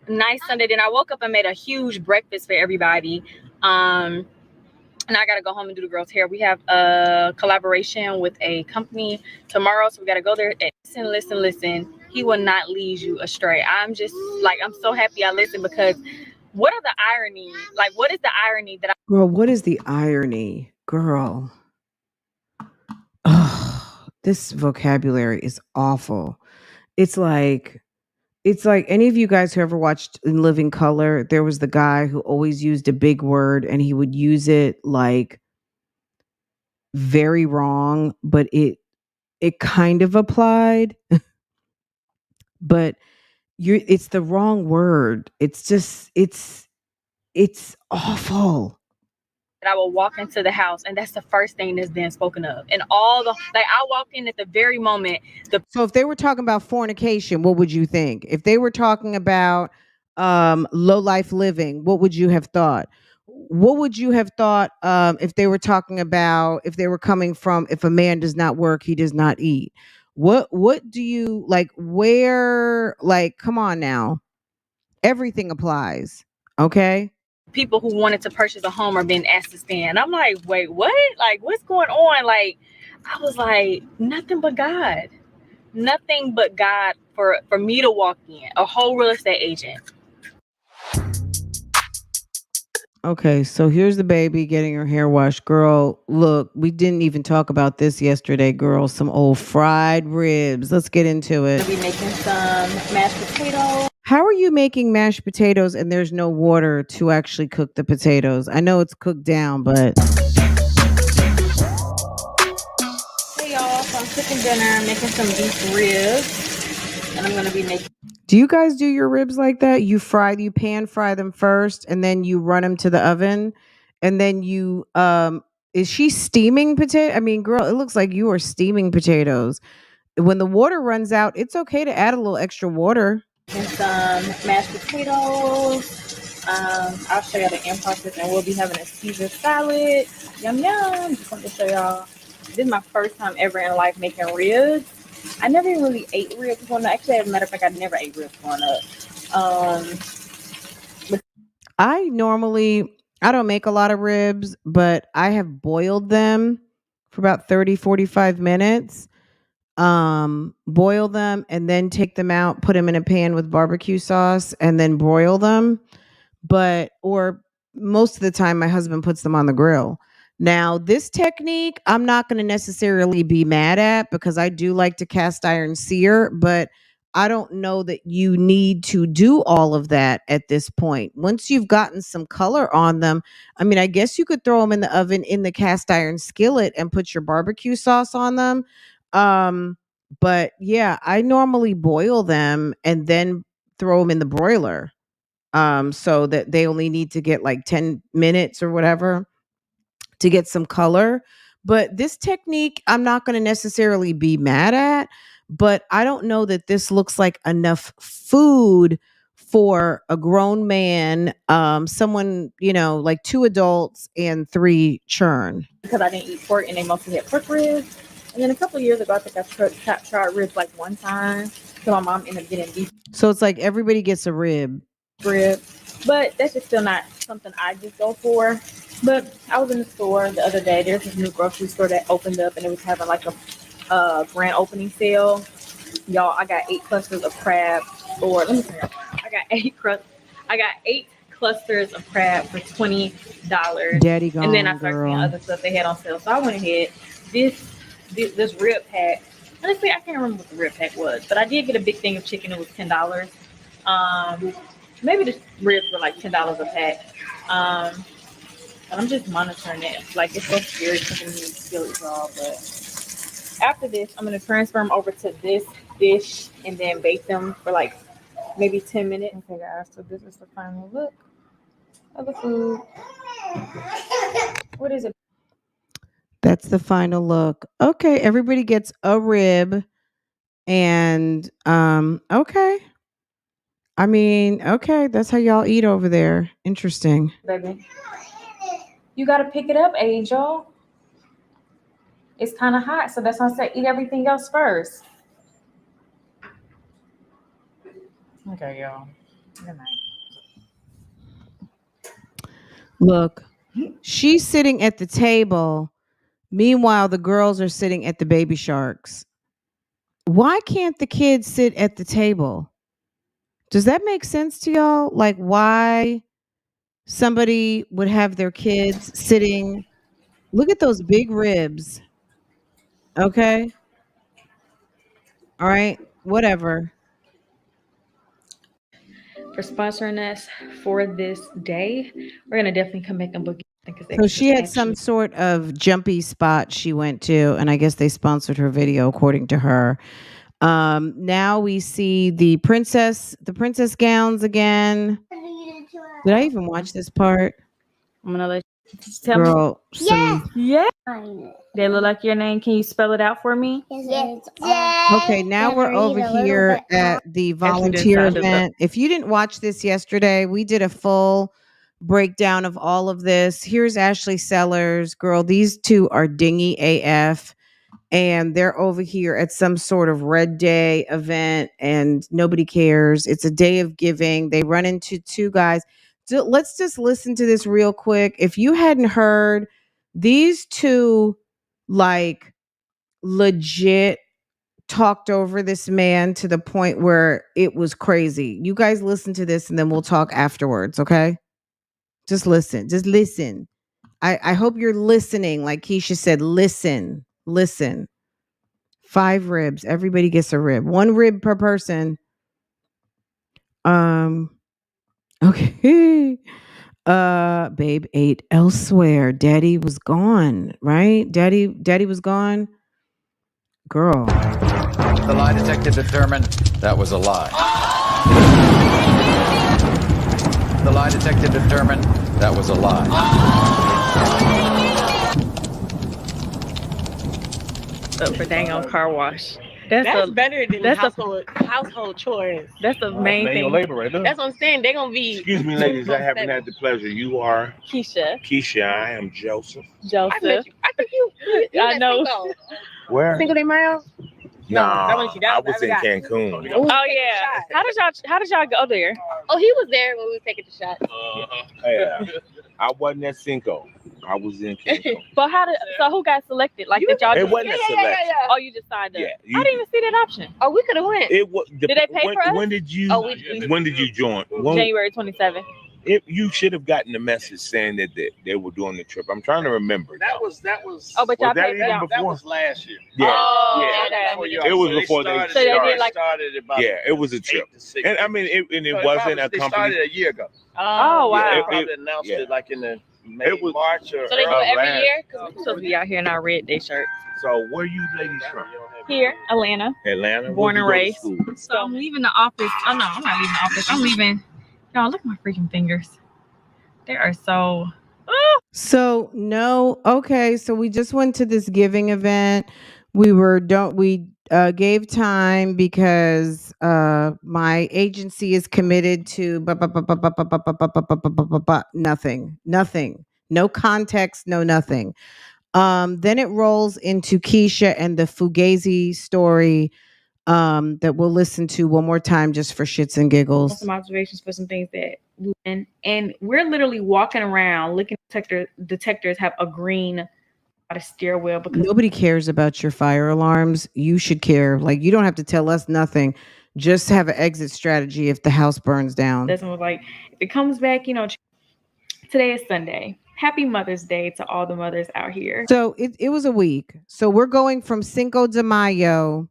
Nice Sunday. Then I woke up and made a huge breakfast for everybody. And I gotta go home and do the girls' hair. We have a collaboration with a company tomorrow, so we gotta go there. Listen. He will not lead you astray. I'm just like, I'm so happy I listened, because what are the irony? Like, what is the irony that Girl, what is the irony? Girl. Oh, this vocabulary is awful. It's like any of you guys who ever watched In Living Color, there was the guy who always used a big word and he would use it like very wrong, but it kind of applied. But it's the wrong word. It's just it's awful. I will walk into the house and that's the first thing that's been spoken of. And all the, like, I walk in at the very moment. So if they were talking about fornication, what would you think? If they were talking about low life living, what would you have thought? What would you have thought if they were talking about, if they were coming from, if a man does not work, he does not eat? What do you like? Where, like, come on now. Everything applies. Okay. People who wanted to purchase a home are being asked to stand. I'm like, wait, what? Like, what's going on? Like, I was like, nothing but God for me to walk in, a whole real estate agent. Okay, so here's the baby getting her hair washed. Girl, look, we didn't even talk about this yesterday, girl. Some old fried ribs. Let's get into it. I'll be making some mashed potatoes. How are you making mashed potatoes and there's no water to actually cook the potatoes? I know it's cooked down, but... Hey, y'all. So I'm cooking dinner, making some beef ribs. And I'm going to be making... Do you guys do your ribs like that? You pan fry them first, and then you run them to the oven, and then you is she steaming potato? I mean, girl, it looks like you are steaming potatoes. When the water runs out, it's okay to add a little extra water. And some mashed potatoes. I'll show y'all the end process, and we'll be having a Caesar salad. Yum yum. Just wanted to show y'all. This is my first time ever in life making ribs. I never really ate ribs growing up. Actually, as a matter of fact, I never ate ribs growing up. I don't make a lot of ribs, but I have boiled them for about 30, 45 minutes. Boil them and then take them out, put them in a pan with barbecue sauce, and then broil them. Or most of the time, my husband puts them on the grill. Now, this technique, I'm not going to necessarily be mad at because I do like to cast iron sear, but I don't know that you need to do all of that at this point. Once you've gotten some color on them, I mean, I guess you could throw them in the oven in the cast iron skillet and put your barbecue sauce on them. But yeah, I normally boil them and then throw them in the broiler. So that they only need to get like 10 minutes or whatever to get some color. But this technique, I'm not going to necessarily be mad at, but I don't know that this looks like enough food for a grown man, someone, you know, like 2 adults and 3 churn. Because I didn't eat pork and they mostly had pork ribs. And then a couple of years ago, I think I tried ribs like one time. So my mom ended up getting beef So it's like everybody gets a rib. But that's just still not something I just go for. But I was in the store the other day. There's this new grocery store that opened up and it was having like a grand opening sale. Y'all, I got 8 clusters of crab for, let me see. I got 8 clusters of crab for $20. Daddy gone, and then I started girl. seeing other stuff they had on sale. So I went ahead. This rib pack. Honestly, I can't remember what the rib pack was, but I did get a big thing of chicken. It was $10. Maybe the ribs were like $10 a pack. And I'm just monitoring it. Like, it's so scary cooking these skillets raw. But after this, I'm gonna transfer them over to this dish and then bake them for like maybe 10 minutes. Okay, guys. So this is the final look of the food. What is it? That's the final look. Okay, everybody gets a rib. And okay. I mean, okay, that's how y'all eat over there. Interesting. Baby, you gotta pick it up, Angel. It's kind of hot, so that's why I said eat everything else first. Okay, y'all. Good night. Look, she's sitting at the table. Meanwhile, the girls are sitting at the baby sharks. Why can't the kids sit at the table? Does that make sense to y'all? Like, why somebody would have their kids sitting? Look at those big ribs. Okay. All right. Whatever. For sponsoring us for this day, we're gonna definitely come back and book. So she had some sort of jumpy spot she went to, and I guess they sponsored her video according to her. Now we see the princess gowns again. Did I even watch this part? I'm gonna let you tell me. Girl, Yeah. They look like your name. Can you spell it out for me? Yes. Okay, now we're over here at the volunteer event. If you didn't watch this yesterday, we did a full breakdown of all of this. Here's Ashley Sellers. Girl, these two are dingy AF. And they're over here at some sort of Red Day event and nobody cares. It's a day of giving. They run into 2 guys. So let's just listen to this real quick. If you hadn't heard, these 2 like legit talked over this man to the point where it was crazy. You guys listen to this and then we'll talk afterwards, okay? Just listen. Just listen. I hope you're listening. Like Keisha said, listen. 5 ribs. Everybody gets a rib. 1 rib per person. Okay. Babe ate elsewhere. Daddy was gone, right? Daddy was gone. Girl. The lie detector determined that was a lie. The lie detector determined that was a lie. Up for dang on car wash. That's better than household chores. That's the main thing. Labor right there. That's what I'm saying. They're gonna be. Excuse me, ladies. I haven't had the pleasure. You are Keisha. I am Joseph. I think you I know. Single. Where? Cinco de Mayo. No, that I was in Cancun. Oh yeah. How did y'all go there? Oh, he was there when we were taking the shot. Yeah, I wasn't at Cinco. I was in Cancun. But so who got selected? Like that y'all? It wasn't a selection. Oh, you just signed up. Yeah, I didn't even see that option. Oh, we could have went. It was. Did they pay for us? When did you? Oh, when did you join? January 27th. You should have gotten the message saying that they were doing the trip. I'm trying to remember. That was. Oh, but y'all that paid even y'all. That before? was last year. Yeah, Oh, yeah. okay. It was before they So they did like. started about. Yeah, it was a trip, and I mean, it wasn't a They company. started a year ago. Oh wow. They probably announced it like in the March or. So they do it every last- year? Because we're supposed to be out here in our Red Day shirt. So where you ladies from? Here, Atlanta. Atlanta. Born and Where'd you raised. go to school? So I'm leaving the office. Oh no, I'm not leaving the office. I'm leaving. Y'all, look at my freaking fingers. They are so. So no, okay. So we just went to this giving event. We gave time because my agency is committed to nothing, no context, no nothing. Then it rolls into Keisha and the Fugazi story that we'll listen to one more time just for shits and giggles. Some observations for some things that and we're literally walking around looking detectors have a green a stairwell because nobody cares about your fire alarms. You should care. Like, you don't have to tell us nothing. Just have an exit strategy if the house burns down. This one was like, if it comes back, today is Sunday. Happy Mother's Day to all the mothers out here. So it was a week. So we're going from Cinco de Mayo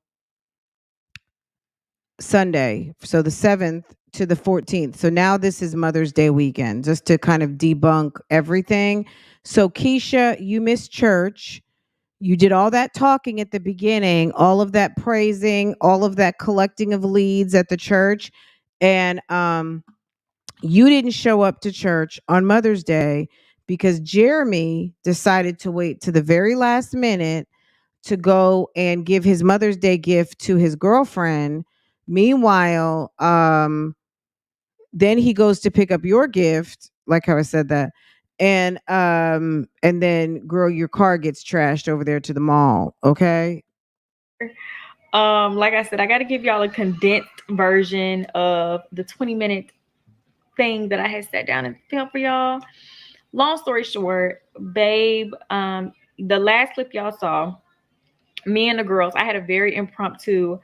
Sunday, so the 7th to the 14th. So now this is Mother's Day weekend, just to kind of debunk everything. So Keisha, you missed church. You did all that talking at the beginning, all of that praising, all of that collecting of leads at the church. And you didn't show up to church on Mother's Day because Jeremy decided to wait to the very last minute to go and give his Mother's Day gift to his girlfriend. Meanwhile, then he goes to pick up your gift, like how I said that. And then girl, your car gets trashed over there to the mall. Okay. Like I said, I got to give y'all a condensed version of the 20-minute thing that I had sat down and filmed for y'all. Long story short, babe, the last clip y'all saw, me and the girls, I had a very impromptu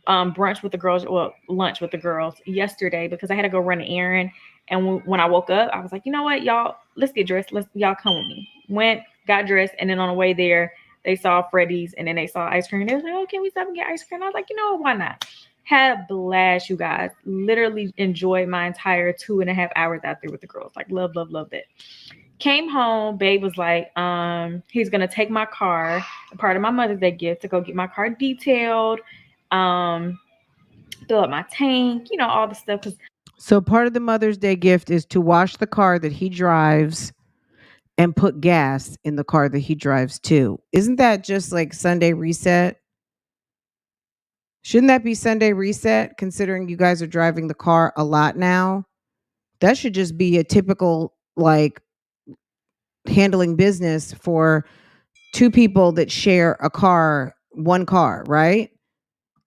brunch with the girls, well, lunch with the girls yesterday because I had to go run an errand. And when I woke up, I was like, you know what, y'all, let's get dressed. Y'all come with me. Went, got dressed, and then on the way there, they saw Freddy's, and then they saw ice cream. They was like, oh, can we stop and get ice cream? I was like, you know what, why not? Had a blast, you guys. Literally enjoyed my entire 2.5 hours out there with the girls. Like, loved it. Came home, babe was like, he's gonna take my car, part of my Mother's Day gift, to go get my car detailed, fill up my tank, all the stuff. So part of the Mother's Day gift is to wash the car that he drives and put gas in the car that he drives too. Isn't that just like Sunday reset? Shouldn't that be Sunday reset, considering you guys are driving the car a lot now? That should just be a typical, like, handling business for two people that share one car, right?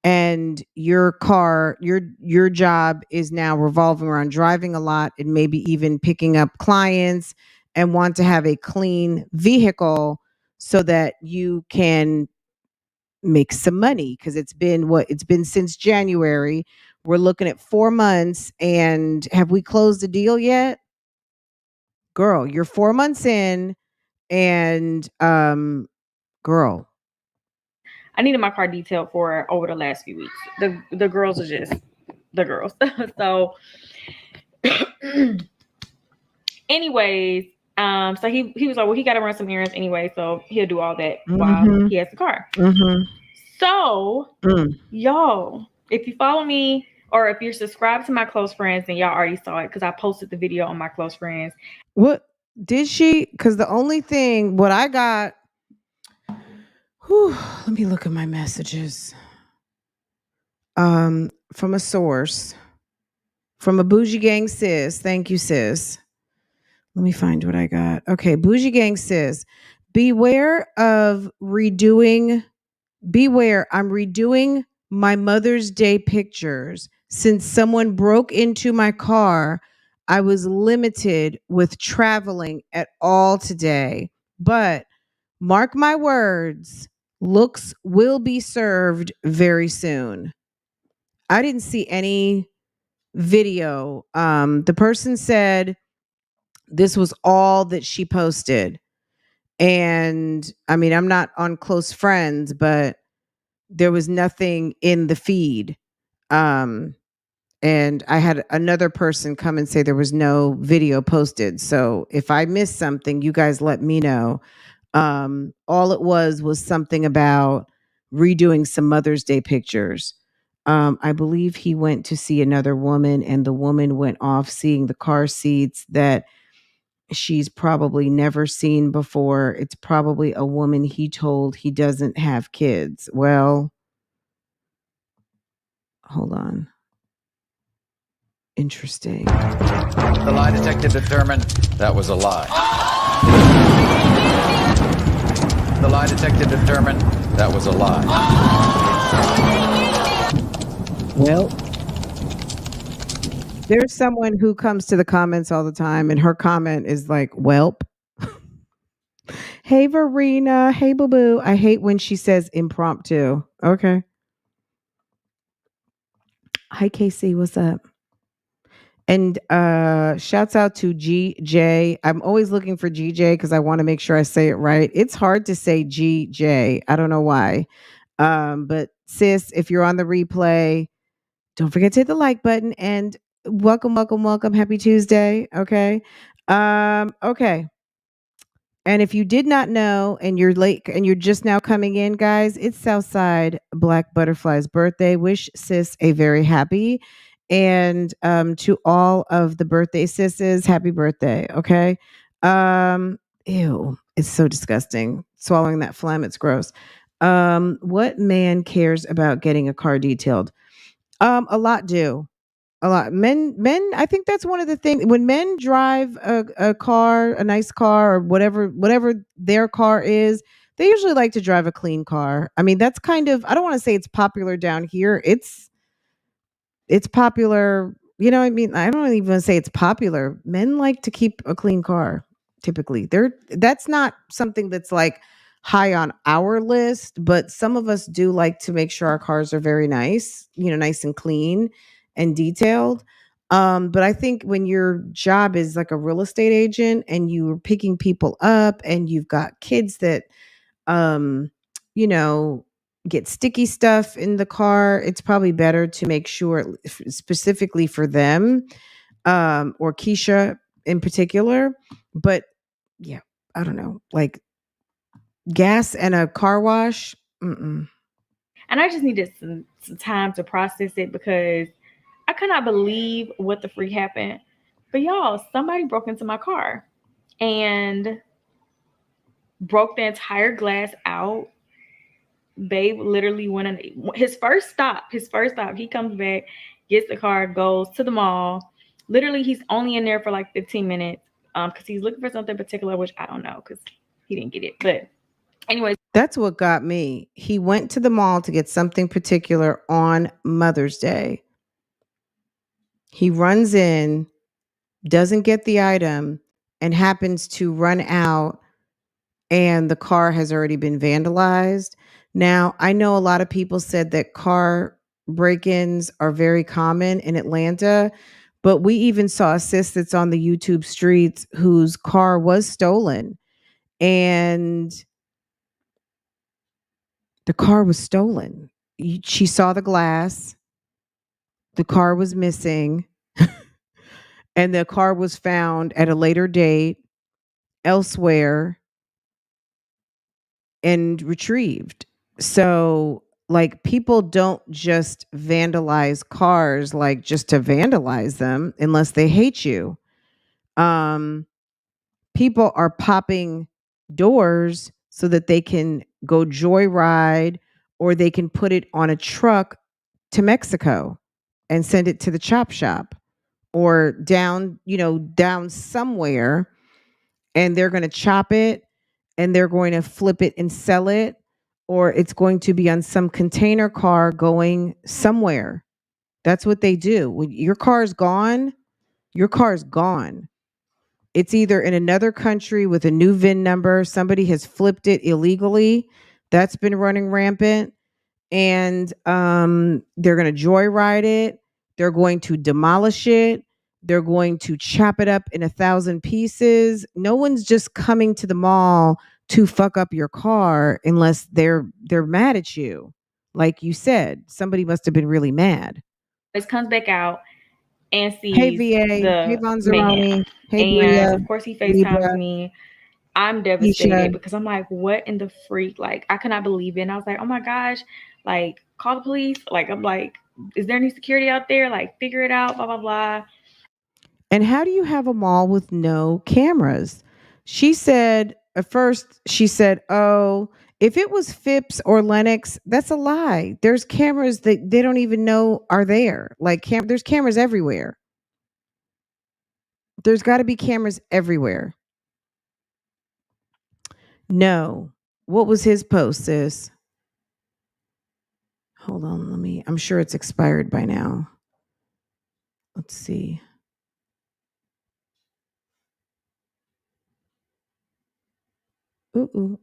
And your car, your job is now revolving around driving a lot and maybe even picking up clients, and want to have a clean vehicle so that you can make some money, because it's been since January. We're looking at 4 months, and have we closed the deal yet? Girl, you're 4 months in, and girl, I needed my car detailed for over the last few weeks. The girls are just the girls. So anyways, so he was like, well, he got to run some errands anyway, so he'll do all that while he has the car. So y'all, if you follow me or if you're subscribed to my close friends, then y'all already saw it because I posted the video on my close friends. What did she? Because the only thing, what I got, let me look at my messages. From a source, from a Bougie Gang sis. Thank you, sis. Let me find what I got. Okay, Bougie Gang sis. Beware, I'm redoing my Mother's Day pictures. Since someone broke into my car, I was limited with traveling at all today. But mark my words, looks will be served very soon. I didn't see any video. The person said this was all that she posted. And I mean, I'm not on close friends, but there was nothing in the feed. And I had another person come and say there was no video posted. So if I missed something, you guys let me know. All it was something about redoing some Mother's Day pictures. I believe he went to see another woman, and the woman went off seeing the car seats that she's probably never seen before. It's probably a woman he told he doesn't have kids. Well, hold on. Interesting. The lie detector determined that was a lie. The lie detector determined that was a lie. Well, there's someone who comes to the comments all the time, and her comment is like, "Welp." Hey, Verena. Hey, boo boo. I hate when she says impromptu. Okay. Hi, Casey. What's up? And shouts out to GJ. I'm always looking for GJ because I want to make sure I say it right. It's hard to say GJ. I don't know why. But sis, if you're on the replay, don't forget to hit the like button and welcome, welcome, welcome. Happy Tuesday. Okay. Okay. And if you did not know and you're late and you're just now coming in, guys, it's Southside Black Butterfly's birthday. Wish sis a very happy. And to all of the birthday sisses, happy birthday. Okay. Ew, it's so disgusting. Swallowing that phlegm, it's gross. What man cares about getting a car detailed? A lot do. A lot. Men, I think that's one of the things when men drive a car, a nice car, or whatever their car is, they usually like to drive a clean car. I mean, that's kind of, I don't want to say it's popular down here. It's popular, you know what I mean? I don't even want to say it's popular. Men like to keep a clean car, typically. That's not something that's like high on our list, but some of us do like to make sure our cars are very nice, nice and clean and detailed. But I think when your job is like a real estate agent and you're picking people up and you've got kids that um, you know, get sticky stuff in the car, it's probably better to make sure specifically for them, or Keisha in particular. But yeah, I don't know, like gas and a car wash. Mm-mm. And I just needed some time to process it because I could not believe what the freak happened. But y'all, somebody broke into my car and broke the entire glass out. Babe literally went on his first stop. He comes back, gets the car, goes to the mall. Literally, he's only in there for like 15 minutes because he's looking for something particular, which I don't know because he didn't get it. But anyways, that's what got me. He went to the mall to get something particular on Mother's Day. He runs in, doesn't get the item, and happens to run out, and the car has already been vandalized. Now, I know a lot of people said that car break-ins are very common in Atlanta, but we even saw a sis that's on the YouTube streets whose car was stolen, and the car was stolen. She saw the glass, the car was missing, and the car was found at a later date elsewhere and retrieved. So, like, people don't just vandalize cars like just to vandalize them unless they hate you. Um, People are popping doors so that they can go joyride or they can put it on a truck to Mexico and send it to the chop shop or down somewhere, and they're going to chop it and they're going to flip it and sell it, or it's going to be on some container car going somewhere. That's what they do. When your car's gone, your car's gone. It's either in another country with a new VIN number, somebody has flipped it illegally. That's been running rampant. And they're going to joyride it. They're going to demolish it. They're going to chop it up in 1,000 pieces. No one's just coming to the mall to fuck up your car unless they're mad at you. Like you said, somebody must have been really mad. This comes back out and Hey sees VA, hey the Von man. Zeroni, hey And Bria, of course he Libra, FaceTimes me. I'm devastated because I'm like, what in the freak? Like, I cannot believe it. And I was like, oh my gosh, like, call the police. Like, I'm like, is there any security out there? Like, figure it out, blah, blah, blah. And how do you have a mall with no cameras? She said, at first, she said, oh, if it was Phipps or Lennox, that's a lie. There's cameras that they don't even know are there. Like, there's cameras everywhere. There's got to be cameras everywhere. No. What was his post, sis? Hold on, I'm sure it's expired by now. Let's see. Ooh.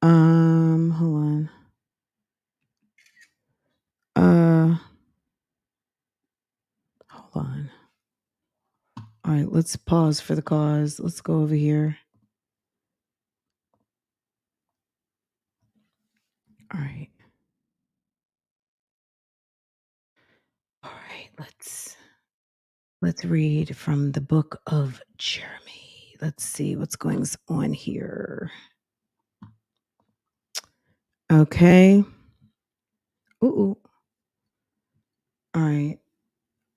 Hold on. Hold on. All right, let's pause for the cause. Let's go over here. All right. All right, let's read from the book of Jeremy. Let's see what's going on here. Okay. Ooh. All right.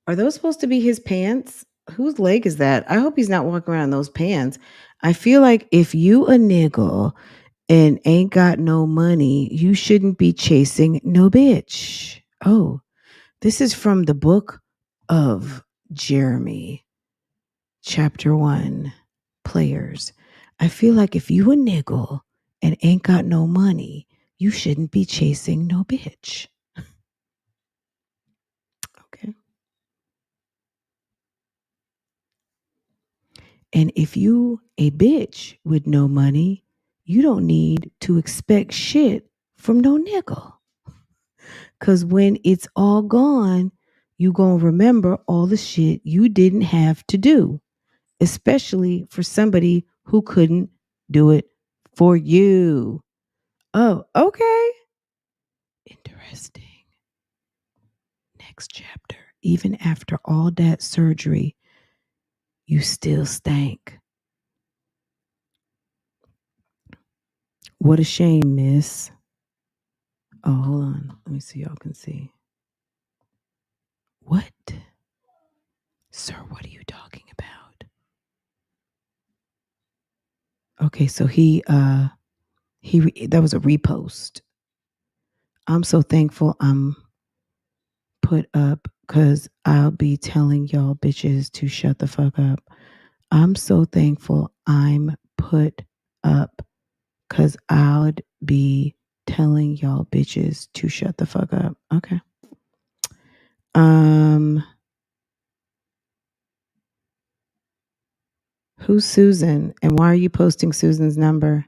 Are those supposed to be his pants? Whose leg is that? I hope he's not walking around in those pants. I feel like if you a nigga and ain't got no money, you shouldn't be chasing no bitch. Oh, this is from the book of Jeremy, chapter 1, players. I feel like if you a nigga and ain't got no money, you shouldn't be chasing no bitch. Okay. And if you a bitch with no money, you don't need to expect shit from no nigga. Cause when it's all gone, you gonna remember all the shit you didn't have to do, especially for somebody who couldn't do it for you. Oh, okay. Interesting. Next chapter. Even after all that surgery, you still stank. What a shame, miss. Oh, hold on. Let me see. Y'all can see. What? Sir, what are you talking about? Okay, so that was a repost. I'm so thankful I'm put up because I'll be telling y'all bitches to shut the fuck up. I'm so thankful I'm put up because I'll be telling y'all bitches to shut the fuck up. Okay. Who's Susan? And why are you posting Susan's number?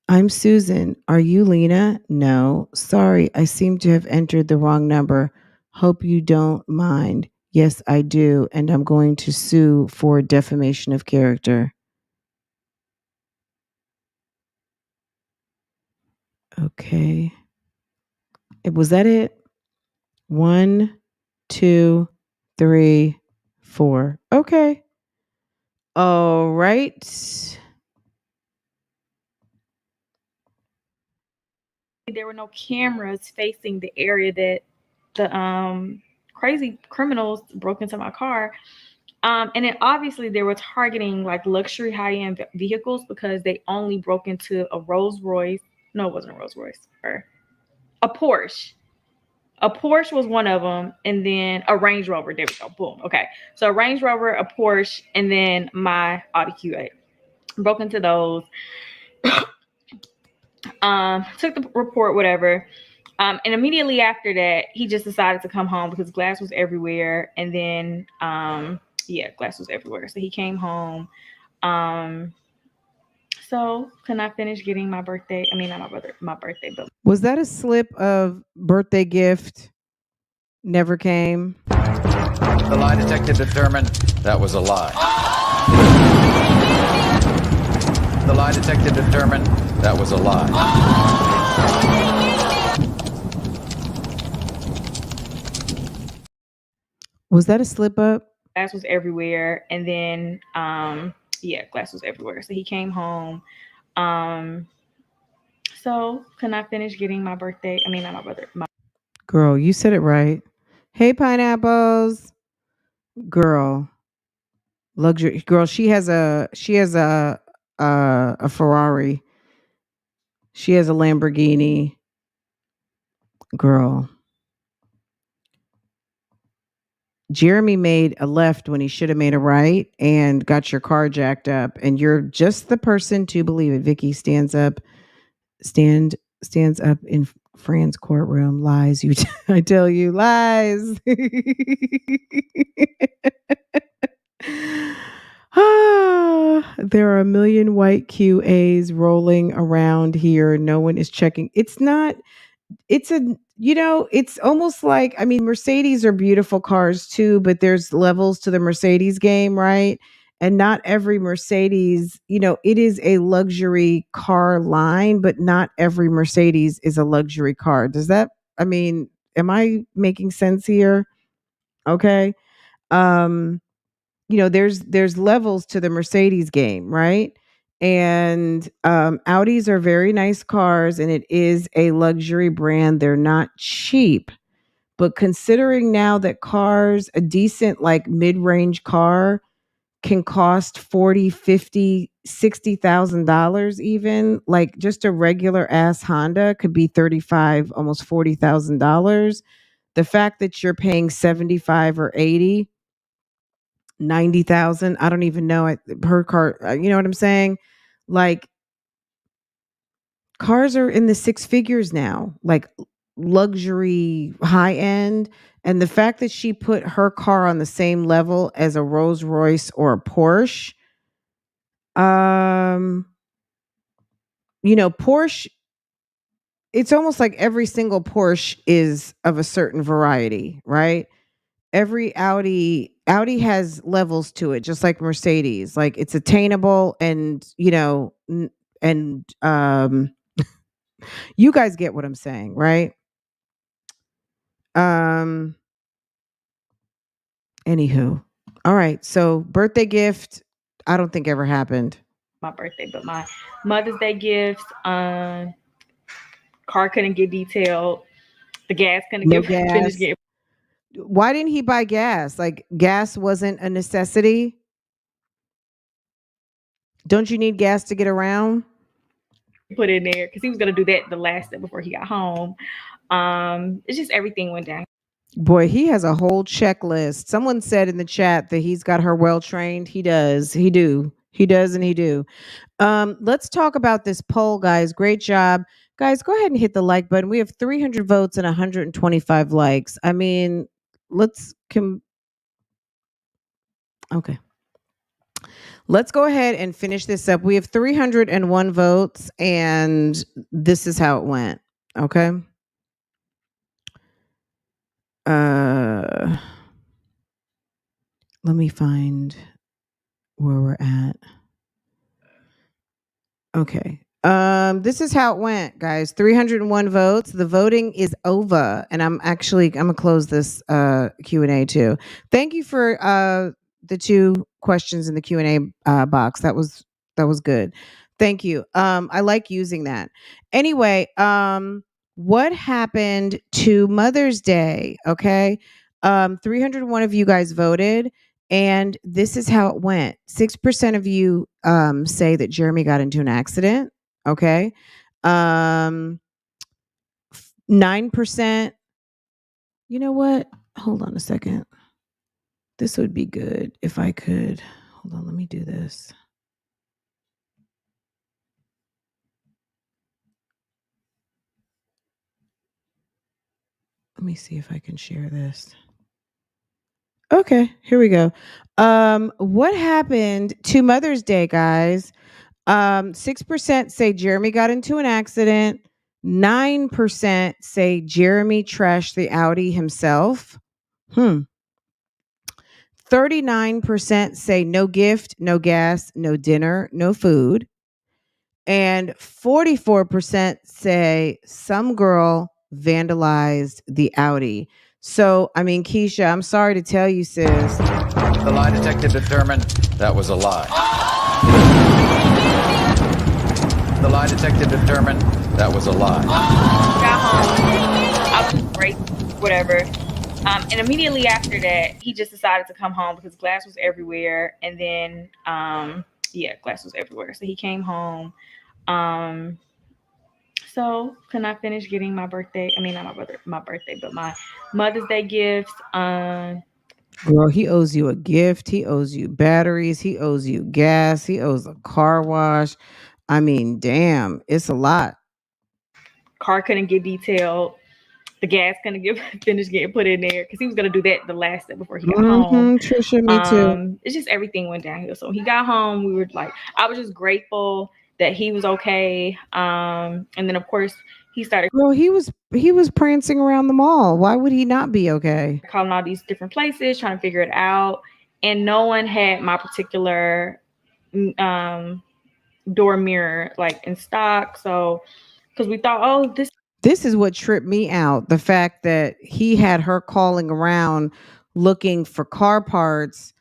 I'm Susan. Are you Lena? No. Sorry, I seem to have entered the wrong number. Hope you don't mind. Yes, I do. And I'm going to sue for defamation of character. Okay. Was that it? 1, 2, 3, 4. Okay. All right. There were no cameras facing the area that the crazy criminals broke into my car. And then obviously they were targeting like luxury high-end vehicles because they only broke into a Rolls Royce. No, it wasn't a Rolls Royce. Or a Porsche. A Porsche was one of them, and then a Range Rover. There we go. Boom. Okay. So a Range Rover, a Porsche, and then my Audi Q8. Broke into those. Took the report, whatever. And immediately after that, he just decided to come home because glass was everywhere. And then yeah, glass was everywhere. So he came home. So can I finish getting my birthday? I mean, not my birthday, but Was that a slip of birthday gift never came? The lie detector determined that was a lie. The lie detector determined that was a lie. Was that a slip up? glass was everywhere. And then, yeah, glass was everywhere. So he came home. So can I finish getting my birthday? I mean, not my brother. Girl, you said it right. Hey, pineapples. Girl. Luxury girl, she has a Ferrari. She has a Lamborghini. Girl. Jeremy made a left when he should have made a right and got your car jacked up, and you're just the person to believe it. Vicky stands up in Fran's courtroom. Lies, you I tell you, lies. There are a million white QAs rolling around here. No one is checking. It's not, it's a, it's almost like, I mean, Mercedes are beautiful cars too, but there's levels to the Mercedes game, right? And not every Mercedes, it is a luxury car line, but not every Mercedes is a luxury car. Does that, I mean, am I making sense here? Okay. Um, there's levels to the Mercedes game, right? And Audis are very nice cars, and it is a luxury brand. They're not cheap, but considering now that cars, a decent like mid-range car can cost 40, 50, $60,000 even, like just a regular ass Honda could be 35, almost $40,000. The fact that you're paying 75 or 80, 90,000. I don't even know. Per car, you know what I'm saying? Like cars are in the six figures now, like luxury, high end. And the fact that she put her car on the same level as a Rolls Royce or a Porsche, Porsche, it's almost like every single Porsche is of a certain variety, right? Every Audi has levels to it, just like Mercedes. Like it's attainable, and and you guys get what I'm saying, right? um Anywho, all right, so birthday gift, I don't think ever happened. My birthday, but my Mother's Day gifts, car couldn't get detailed. The gas couldn't No get gas. finished getting. Why didn't he buy gas? Like gas wasn't a necessity? Don't you need gas to get around? Put in there because he was gonna do that the last day before he got home. It's just everything went down. Boy, he has a whole checklist. Someone said in the chat that he's got her well trained. He does. He do. He does, and he do. Let's talk about this poll, guys. Great job. Guys, go ahead and hit the like button. We have 300 votes and 125 likes. I mean, okay. Let's go ahead and finish this up. We have 301 votes, and this is how it went. Okay. Let me find where we're at. Okay. This is how it went, guys. 301 votes. The voting is over, and I'm gonna close this Q&A too. Thank you for the two questions in the Q&A box. That was good. Thank you. I like using that. Anyway, what happened to Mother's Day? Okay. 301 of you guys voted. And this is how it went. 6% of you say that Jeremy got into an accident. Okay. 9%. You know what? Hold on a second. This would be good if I could. Hold on. Let me do this. Let me see if I can share this. Okay, here we go. What happened to Mother's Day, guys? 6% say Jeremy got into an accident. 9% say Jeremy trashed the Audi himself. 39% say no gift, no gas, no dinner, no food. And 44% say some girl vandalized the Audi. So, I mean, Keisha, I'm sorry to tell you, sis. The lie detector determined that was a lie. The lie detector determined that was a lie. Got home. I was great, whatever. And immediately after that, he just decided to come home because glass was everywhere. And then, glass was everywhere. So he came home. So can I finish getting my birthday? I mean, not my birthday, but my Mother's Day gifts. Girl, he owes you a gift. He owes you batteries. He owes you gas. He owes a car wash. I mean, damn, it's a lot. Car couldn't get detailed. The gas couldn't get finished getting put in there because he was gonna do that the last day before he got home. Trisha, me too. It's just everything went downhill. So when he got home, we were like, I was just grateful that he was okay. And then of course he started. Well, he was prancing around the mall. Why would he not be okay? Calling all these different places, trying to figure it out, and no one had my particular door mirror like in stock. So because we thought, oh, this is what tripped me out. The fact that he had her calling around looking for car parts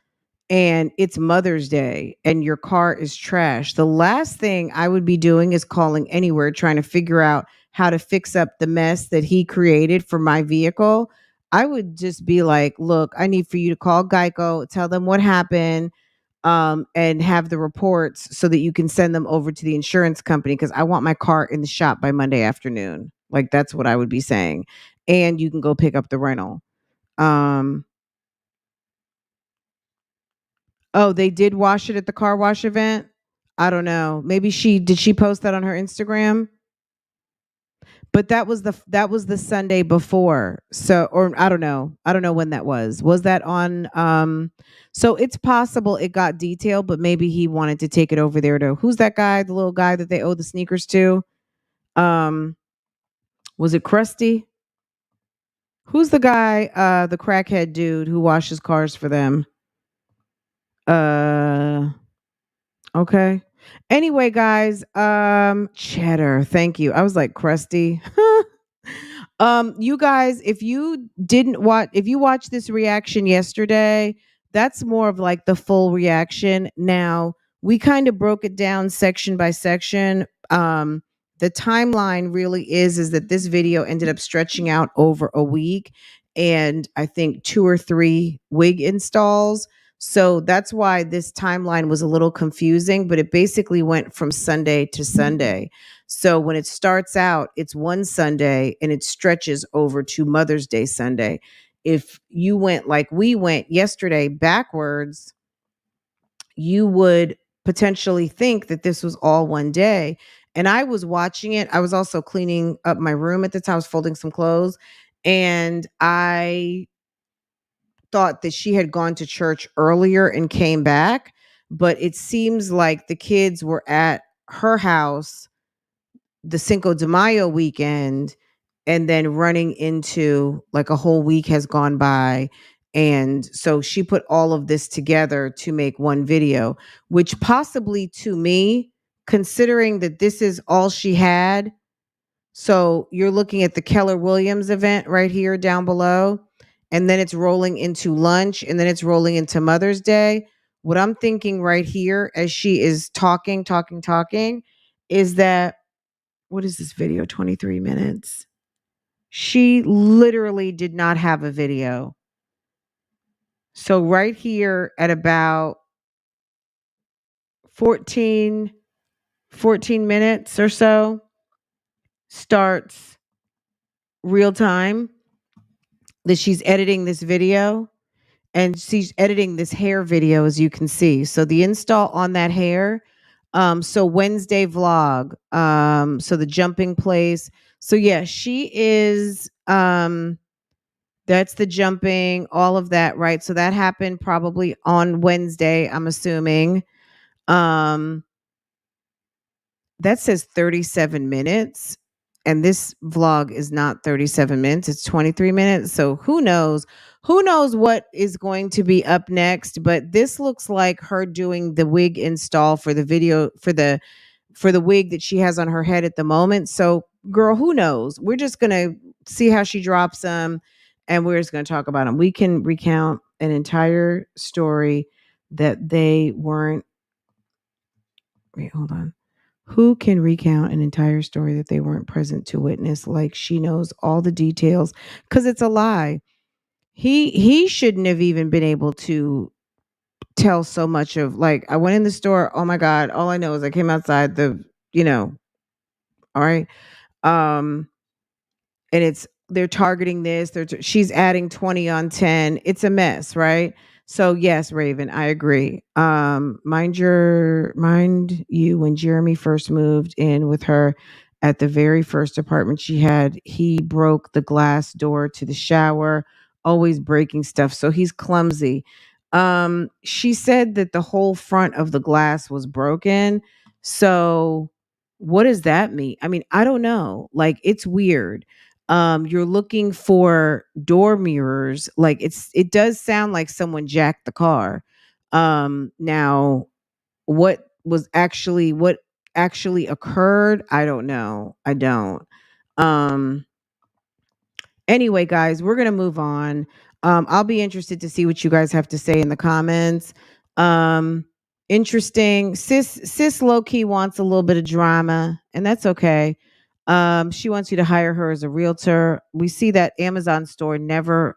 and it's Mother's Day and your car is trash. The last thing I would be doing is calling anywhere trying to figure out how to fix up the mess that he created for my vehicle. I would just be like, look, I need for you to call Geico, tell them what happened, and have the reports so that you can send them over to the insurance company because I want my car in the shop by Monday afternoon. Like that's what I would be saying. And you can go pick up the rental. Oh, they did wash it at the car wash event? I don't know. Maybe did she post that on her Instagram? But that was the Sunday before. So, or I don't know. I don't know when that was. Was that on so it's possible it got detailed, but maybe he wanted to take it over there to who's that guy, the little guy that they owe the sneakers to? Was it Krusty? Who's the guy, the crackhead dude who washes cars for them? Okay. Anyway, guys, cheddar. Thank you. I was like Krusty. You guys, if you watched this reaction yesterday, that's more of like the full reaction. Now, we kind of broke it down section by section. The timeline really is that this video ended up stretching out over a week and I think 2 or 3 wig installs. So that's why this timeline was a little confusing, but it basically went from Sunday to Sunday. So when it starts out, it's one Sunday and it stretches over to Mother's Day Sunday. If you went like we went yesterday backwards, you would potentially think that this was all one day. And I was watching it. I was also cleaning up my room at the time. I was folding some clothes and I thought that she had gone to church earlier and came back, but it seems like the kids were at her house the Cinco de Mayo weekend and then running into like a whole week has gone by. And so she put all of this together to make one video, which possibly to me, considering that this is all she had. So you're looking at the Keller Williams event right here down below, and then it's rolling into lunch, and then it's rolling into Mother's Day. What I'm thinking right here as she is talking, is that, what is this video? 23 minutes. She literally did not have a video. So right here at about 14 minutes or so starts real time that she's editing this video, and she's editing this hair video, as you can see. So the install on that hair, so Wednesday vlog, so the jumping place. So yeah, she is That's the jumping, all of that, right? So that happened probably on Wednesday, I'm assuming. That says 37 minutes. And this vlog is not 37 minutes, it's 23 minutes. So who knows? Who knows what is going to be up next? But this looks like her doing the wig install for the video for the wig that she has on her head at the moment. So, girl, who knows? We're just going to see how she drops them and we're just going to talk about them. We can recount an entire story that they weren't. Wait, hold on. Who can recount an entire story that they weren't present to witness? Like she knows all the details because it's a lie. He shouldn't have even been able to tell so much of like I went in the store. Oh my God. All I know is I came outside all right. Um, and they're targeting this. She's adding 20 on 10. It's a mess, right? So yes, Raven, I agree. Mind you, when Jeremy first moved in with her at the very first apartment she had, he broke the glass door to the shower, always breaking stuff. So he's clumsy. She said that the whole front of the glass was broken. So what does that mean? I mean, I don't know. Like it's weird. You're looking for door mirrors. Like it does sound like someone jacked the car. Now what actually occurred, I don't know. I don't. Um Anyway, guys, we're gonna move on. I'll be interested to see what you guys have to say in the comments. Um, Interesting. Sis low key wants a little bit of drama, and that's okay. She wants you to hire her as a realtor. We see that Amazon store never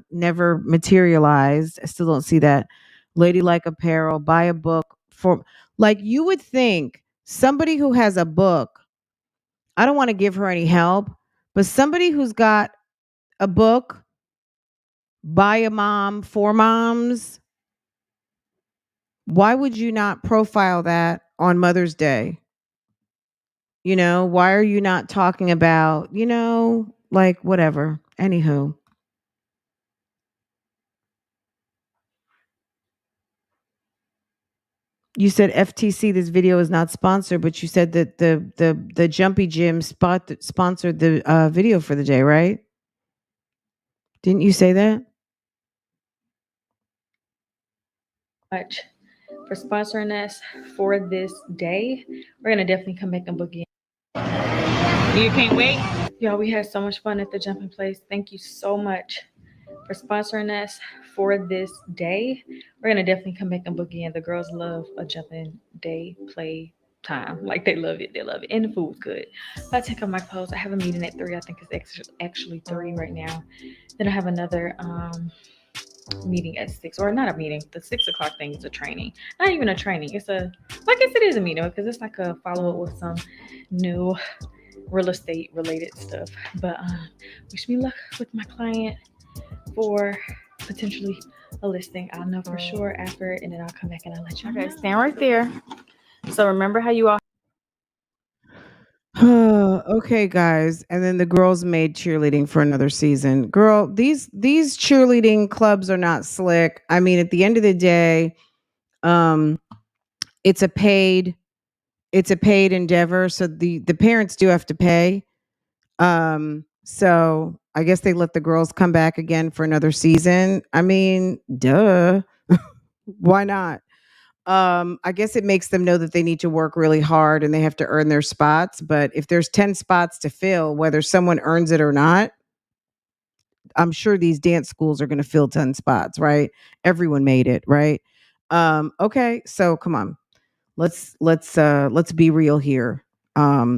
materialized. I still don't see that. Ladylike apparel, buy a book for like you would think somebody who has a book. I don't want to give her any help, but somebody who's got a book by a mom for moms, why would you not profile that on Mother's Day? Why are you not talking about, like whatever? Anywho. You said FTC, this video is not sponsored, but you said that the Jumpy Gym sponsored the video for the day, right? Didn't you say that? Much for sponsoring us for this day. We're gonna definitely come back and book in. You can't wait. Y'all, we had so much fun at the jumping place. Thank you so much for sponsoring us for this day. We're gonna definitely come back and book in. The girls love a jumping day play time. Like they love it. They love it. And the food's good. I'll take off my clothes. I have a meeting at 3. I think it's actually 3 right now. Then I have another meeting at 6, or not a meeting. The 6 o'clock thing is a training. Not even a training. It's I guess it is a meeting because it's like a follow up with some new real estate related stuff. But wish me luck with my client for potentially a listing. I'll know for sure after, and then I'll come back and I'll let you know. Okay, stand right there. So remember how you all Okay, guys. And then the girls made cheerleading for another season. Girl, these cheerleading clubs are not slick. I mean, at the end of the day, it's a paid endeavor. So the parents do have to pay. So I guess they let the girls come back again for another season. I mean, duh. Why not? I guess it makes them know that they need to work really hard and they have to earn their spots. But if there's 10 spots to fill, whether someone earns it or not, I'm sure these dance schools are going to fill 10 spots, right? Everyone made it, right? Okay, so come on. Let's be real here.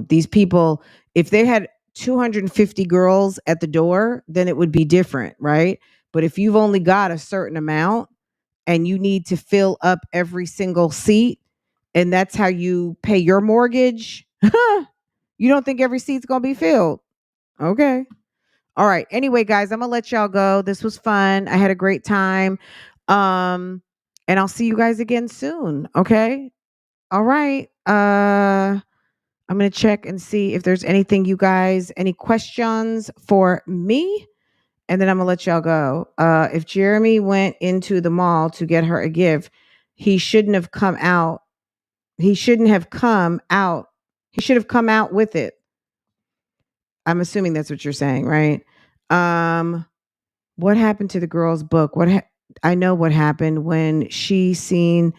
These people, if they had 250 girls at the door, then it would be different, right? But if you've only got a certain amount and you need to fill up every single seat, and that's how you pay your mortgage, you don't think every seat's going to be filled. Okay. All right. Anyway, guys, I'm going to let y'all go. This was fun. I had a great time. And I'll see you guys again soon. Okay. All right. I'm going to check and see if there's anything any questions for me. and then I'm gonna let y'all go. If Jeremy went into the mall to get her a gift, he shouldn't have come out. He shouldn't have come out. He should have come out with it. I'm assuming that's what you're saying, right? What happened to the girl's book? I know what happened when she seen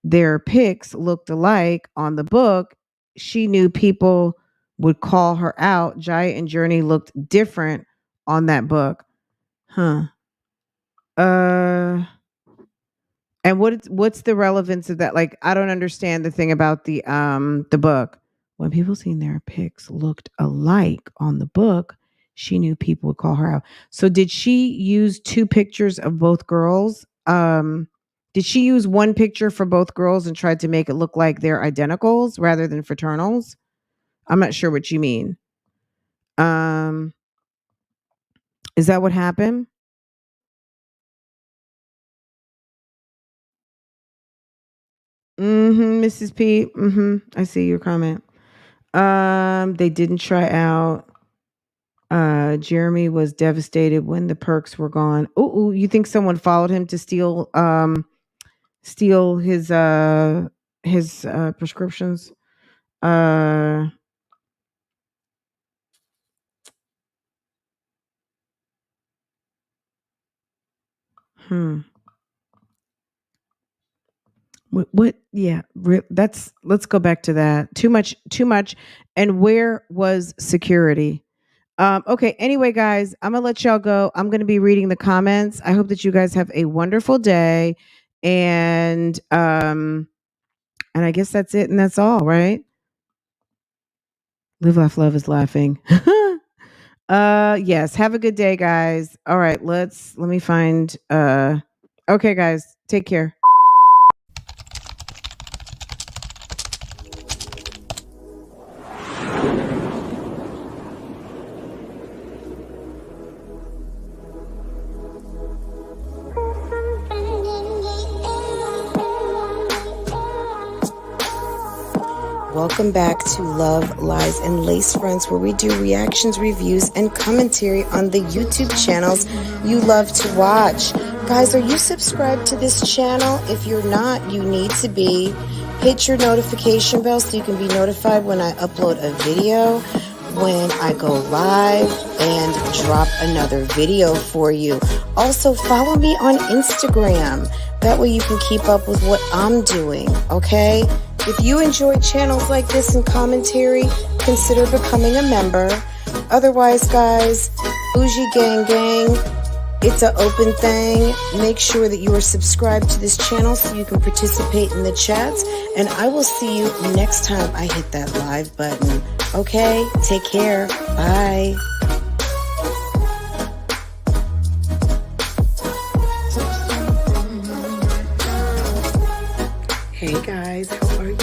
their pics looked alike on the book. She knew people would call her out. Jaya and Journey looked different on that book. Huh. And what's the relevance of that? Like, I don't understand the thing about the book. When people seen their pics looked alike on the book, she knew people would call her out. So did she use two pictures of both girls? Did she use one picture for both girls and tried to make it look like they're identicals rather than fraternals? I'm not sure what you mean. Is that what happened? Mrs. P. I see your comment. They didn't try out. Jeremy was devastated when the perks were gone. Ooh, you think someone followed him to steal his prescriptions? What yeah, let's go back to that. Too much. And where was security? Okay, anyway, guys, I'm gonna let y'all go. I'm gonna be reading the comments. I hope that you guys have a wonderful day. And I guess that's it and that's all, right? Live, laugh, love is laughing. Yes, have a good day, guys. All right, let me find okay, guys, take care. Welcome back to Love, Lies, and Lacefronts, where we do reactions, reviews, and commentary on the YouTube channels you love to watch. Guys, are you subscribed to this channel? If you're not, you need to be. Hit your notification bell so you can be notified when I upload a video, when I go live, and drop another video for you. Also, follow me on Instagram. That way you can keep up with what I'm doing, okay? If you enjoy channels like this and commentary, consider becoming a member. Otherwise, guys, Bougie Gang Gang, it's an open thing. Make sure that you are subscribed to this channel so you can participate in the chats. And I will see you next time I hit that live button. Okay? Take care. Bye. Hey guys, how are you?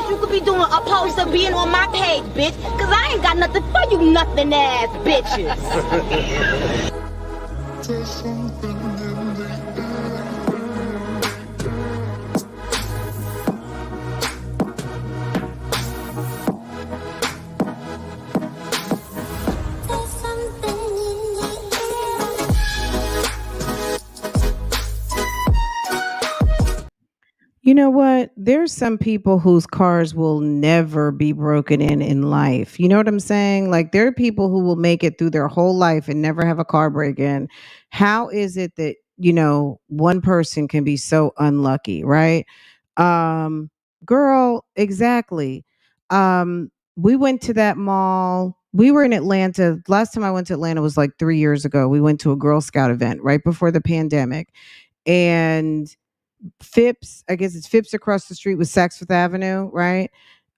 You could be doing opposed to being on my page, bitch, cause I ain't got nothing for you nothing ass bitches. You know what? There's some people whose cars will never be broken in life. You know what I'm saying? Like, there are people who will make it through their whole life and never have a car break in. How is it that, one person can be so unlucky, right? Girl, exactly. We went to that mall. We were in Atlanta. Last time I went to Atlanta was like 3 years ago. We went to a Girl Scout event right before the pandemic. And Phipps, I guess it's Phipps across the street with Saks Fifth Avenue, right?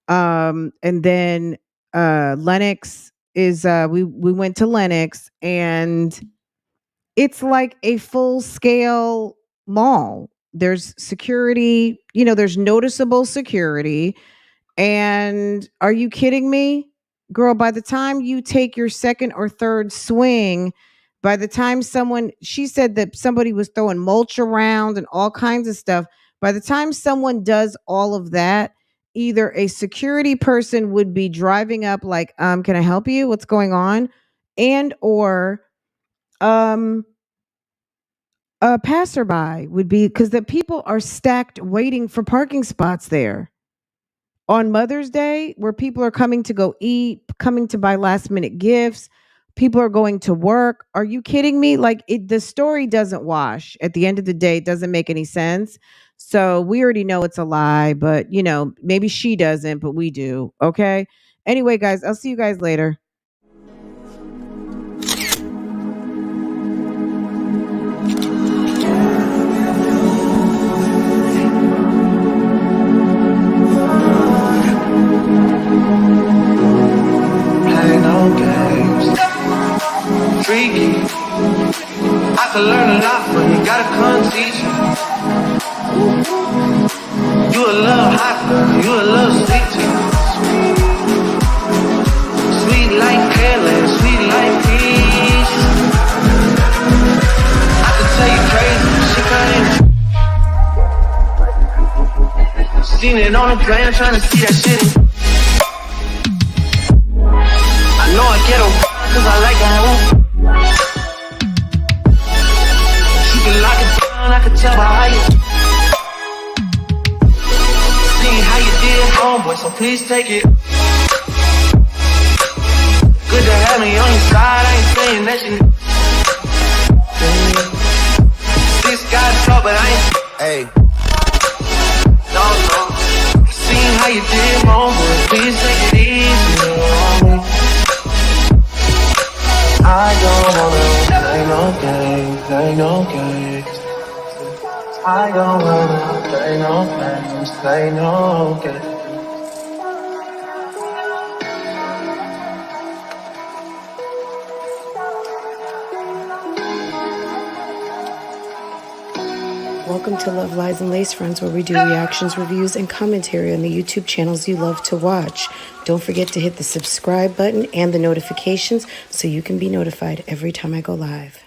And then Lenox is we went to Lenox, and it's like a full scale mall. There's security, there's noticeable security. And are you kidding me? Girl, by the time you take your second or third swing, By the time she said that somebody was throwing mulch around and all kinds of stuff. By the time someone does all of that, either a security person would be driving up like, can I help you? What's going on? And or a passerby would be, because the people are stacked waiting for parking spots there. On Mother's Day, where people are coming to go eat, coming to buy last minute gifts, people are going to work. Are you kidding me? Like the story doesn't wash. At the end of the day, it doesn't make any sense. So we already know it's a lie, but maybe she doesn't, but we do. Okay. Anyway, guys, I'll see you guys later. Freaky. I could learn a lot from you, gotta come teach me. You a little hot girl, you a little sweet too. Sweet like Carolyn, sweet like peach. I could tell you crazy, she seen it on the plan, trying to see that shit. I know I get her, cause I like that. Lock it down, I can tell by how you seen how you did, homeboy, so please take it. Good to have me on your side, I ain't saying that you. This guy's trouble, but I ain't. Hey. No. Seen how you did, homeboy, please take it easy on me. I don't wanna play no games, play no games. I don't wanna play no games, play no games. Welcome to Love, Lies, and Lacefronts, where we do reactions, reviews, and commentary on the YouTube channels you love to watch. Don't forget to hit the subscribe button and the notifications so you can be notified every time I go live.